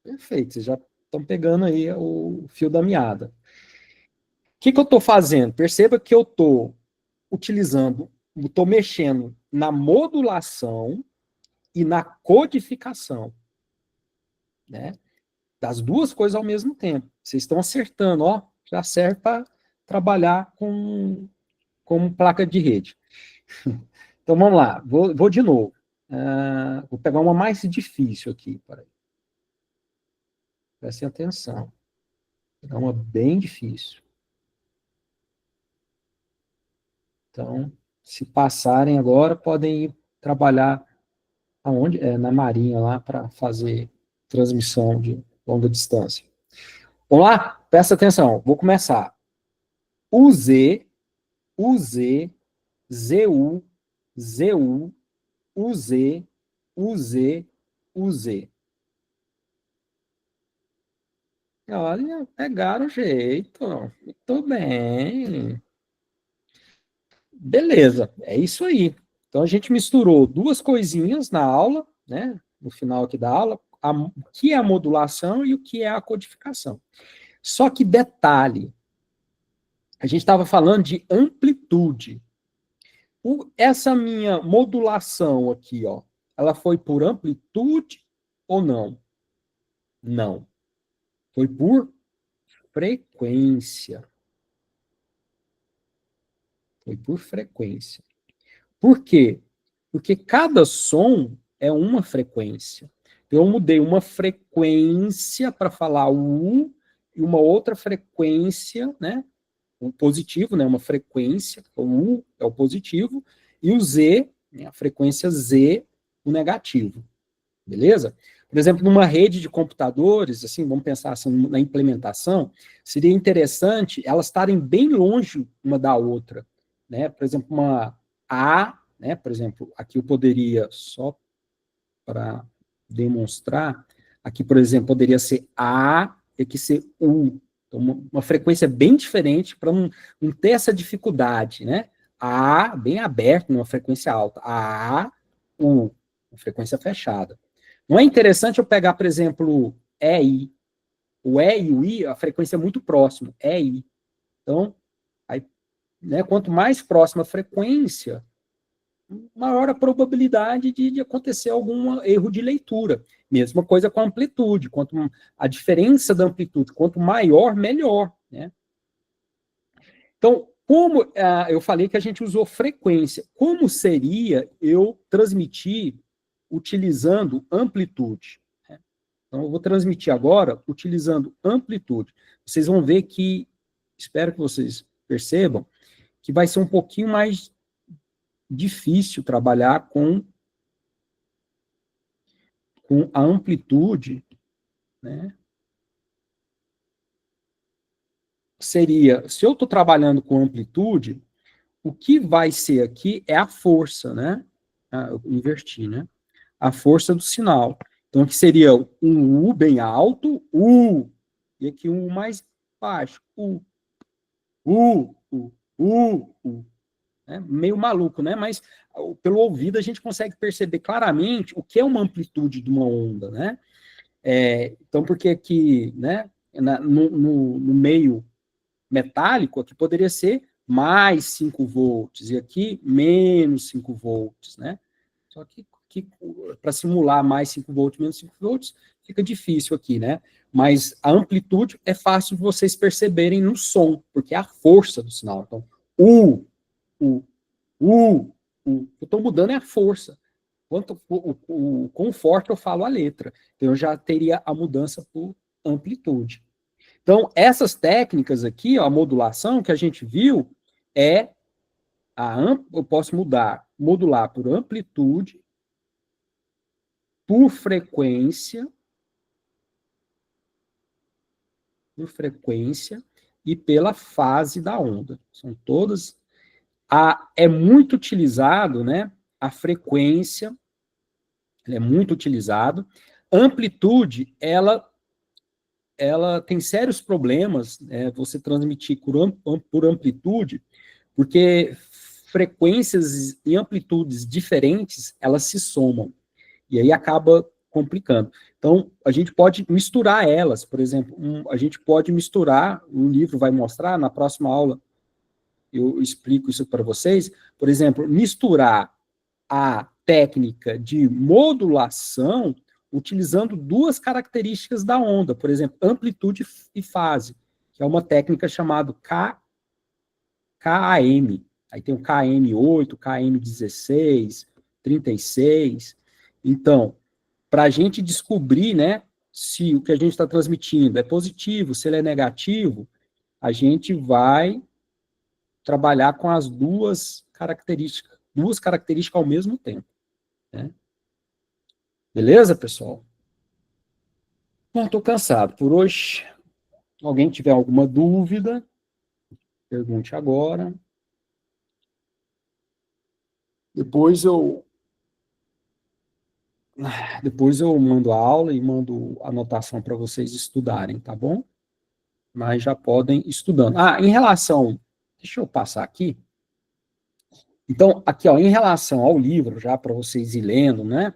Perfeito, vocês já estão pegando aí o fio da meada. O que eu estou fazendo? Perceba que eu estou mexendo na modulação e na codificação. né? Das duas coisas ao mesmo tempo. Vocês estão acertando, ó, já serve para trabalhar com placa de rede. Então, vamos lá, vou de novo. Vou pegar uma mais difícil aqui. Peraí. Prestem atenção. Vou pegar uma bem difícil. Então, se passarem agora, podem ir trabalhar aonde? Na Marinha, lá, para fazer transmissão de longa distância. Vamos lá? Presta atenção. Vou começar. UZ, ZU, UZ, UZ. Olha, pegaram o jeito. Muito bem. Beleza, é isso aí. Então, a gente misturou duas coisinhas na aula, né? No final aqui da aula, o que é a modulação e o que é a codificação. Só que detalhe, a gente estava falando de amplitude. Essa minha modulação aqui, ó, ela foi por amplitude ou não? Não. Foi por frequência. Foi por frequência. Por quê? Porque cada som é uma frequência. Eu mudei uma frequência para falar o U e uma outra frequência, né? O positivo, né? Uma frequência, o U é o positivo, e o Z, né? A frequência Z, o negativo. Beleza? Por exemplo, numa rede de computadores, assim, vamos pensar assim, na implementação, seria interessante elas estarem bem longe uma da outra, né? Por exemplo, uma A, né? Por exemplo, aqui eu poderia, só para demonstrar, aqui, por exemplo, poderia ser A e aqui ser U. Então, uma frequência bem diferente para não ter essa dificuldade, né? A, bem aberto, numa frequência alta. A, U, uma frequência fechada. Não é interessante eu pegar, por exemplo, EI. O E e o I, a frequência é muito próxima, EI. Então, aí, né, quanto mais próxima a frequência, maior a probabilidade de acontecer algum erro de leitura. Mesma coisa com a amplitude. Quanto a diferença da amplitude, quanto maior, melhor, né? Então, como eu falei que a gente usou frequência, como seria eu transmitir utilizando amplitude? Então, eu vou transmitir agora utilizando amplitude. Vocês vão ver que, espero que vocês percebam, que vai ser um pouquinho mais difícil trabalhar com a amplitude, né? Seria, se eu estou trabalhando com amplitude, o que vai ser aqui é a força, né? Eu inverti, né? A força do sinal. Então, aqui seria um U bem alto, U, e aqui um U mais baixo, U, U, U, U, U. Né? Meio maluco, né? Mas pelo ouvido a gente consegue perceber claramente o que é uma amplitude de uma onda, né? Então, porque aqui, né, no meio metálico, aqui poderia ser mais 5 volts, e aqui menos 5 volts, né? Só que para simular mais 5 volts, menos 5 volts, fica difícil aqui, né? Mas a amplitude é fácil de vocês perceberem no som, porque é a força do sinal. Então, U, eu estou mudando é a força. O quão forte eu falo a letra. Então, eu já teria a mudança por amplitude. Então, essas técnicas aqui, ó, a modulação que a gente viu, eu posso modular por amplitude, por frequência e pela fase da onda. São todas. É muito utilizado, né? A frequência é muito utilizado. Amplitude, ela tem sérios problemas, você transmitir por amplitude, porque frequências e amplitudes diferentes, elas se somam, e aí acaba complicando. Então, a gente pode misturar elas, por exemplo, a gente pode misturar, o livro vai mostrar, na próxima aula eu explico isso para vocês, por exemplo, misturar a técnica de modulação utilizando duas características da onda, por exemplo, amplitude e fase, que é uma técnica chamada KAM. Aí tem o KM8, KM16, 36. Então, para a gente descobrir, né, se o que a gente está transmitindo é positivo, se ele é negativo, a gente vai trabalhar com as duas características ao mesmo tempo. Né? Beleza, pessoal? Bom, estou cansado por hoje. Se alguém tiver alguma dúvida, pergunte agora. Depois eu mando a aula e mando anotação para vocês estudarem, tá bom? Mas já podem ir estudando. Em relação... Deixa eu passar aqui. Então, aqui, ó, em relação ao livro, já para vocês ir lendo, né?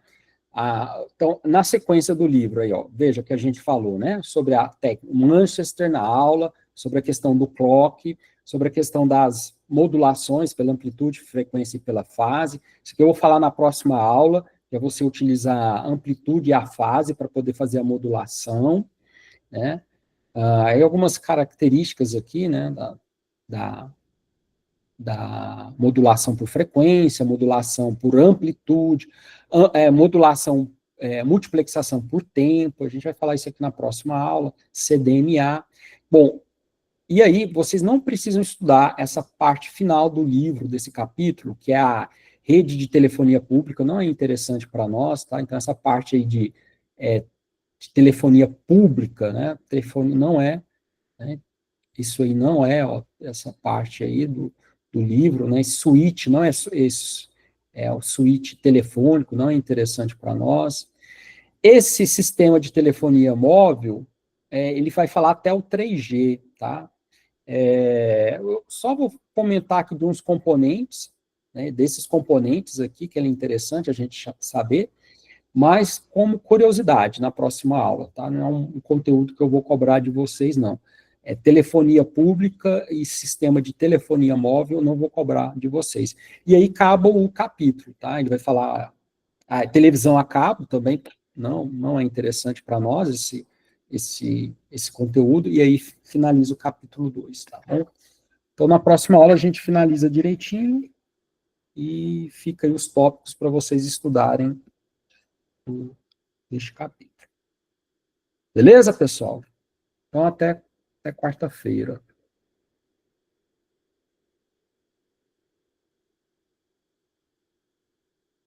Então, na sequência do livro aí, ó, veja que a gente falou, né? Sobre a técnica Manchester na aula, sobre a questão do clock, sobre a questão das modulações pela amplitude, frequência e pela fase. Isso aqui eu vou falar na próxima aula, que é você utilizar a amplitude e a fase para poder fazer a modulação, né? Aí algumas características aqui, né? Da modulação por frequência, modulação por amplitude, modulação, multiplexação por tempo, a gente vai falar isso aqui na próxima aula, CDMA. Bom, e aí vocês não precisam estudar essa parte final do livro, desse capítulo, que é a rede de telefonia pública, não é interessante para nós, tá? Então essa parte aí de telefonia pública, né? Telefone não é, né? Isso aí não é, ó, essa parte aí do livro, né? Switch não é esse, o switch telefônico, não é interessante para nós. Esse sistema de telefonia móvel, ele vai falar até o 3G, tá? Eu só vou comentar aqui de uns componentes, né? Desses componentes aqui, que é interessante a gente saber, mas como curiosidade na próxima aula, tá? Não é um conteúdo que eu vou cobrar de vocês, não. Telefonia pública e sistema de telefonia móvel, não vou cobrar de vocês. E aí acaba o capítulo, tá? Ele vai falar, a televisão a cabo também, não é interessante para nós esse conteúdo, e aí finaliza o capítulo 2, tá bom? Então, na próxima aula a gente finaliza direitinho, e fica aí os tópicos para vocês estudarem neste capítulo. Beleza, pessoal? Então, até quarta-feira.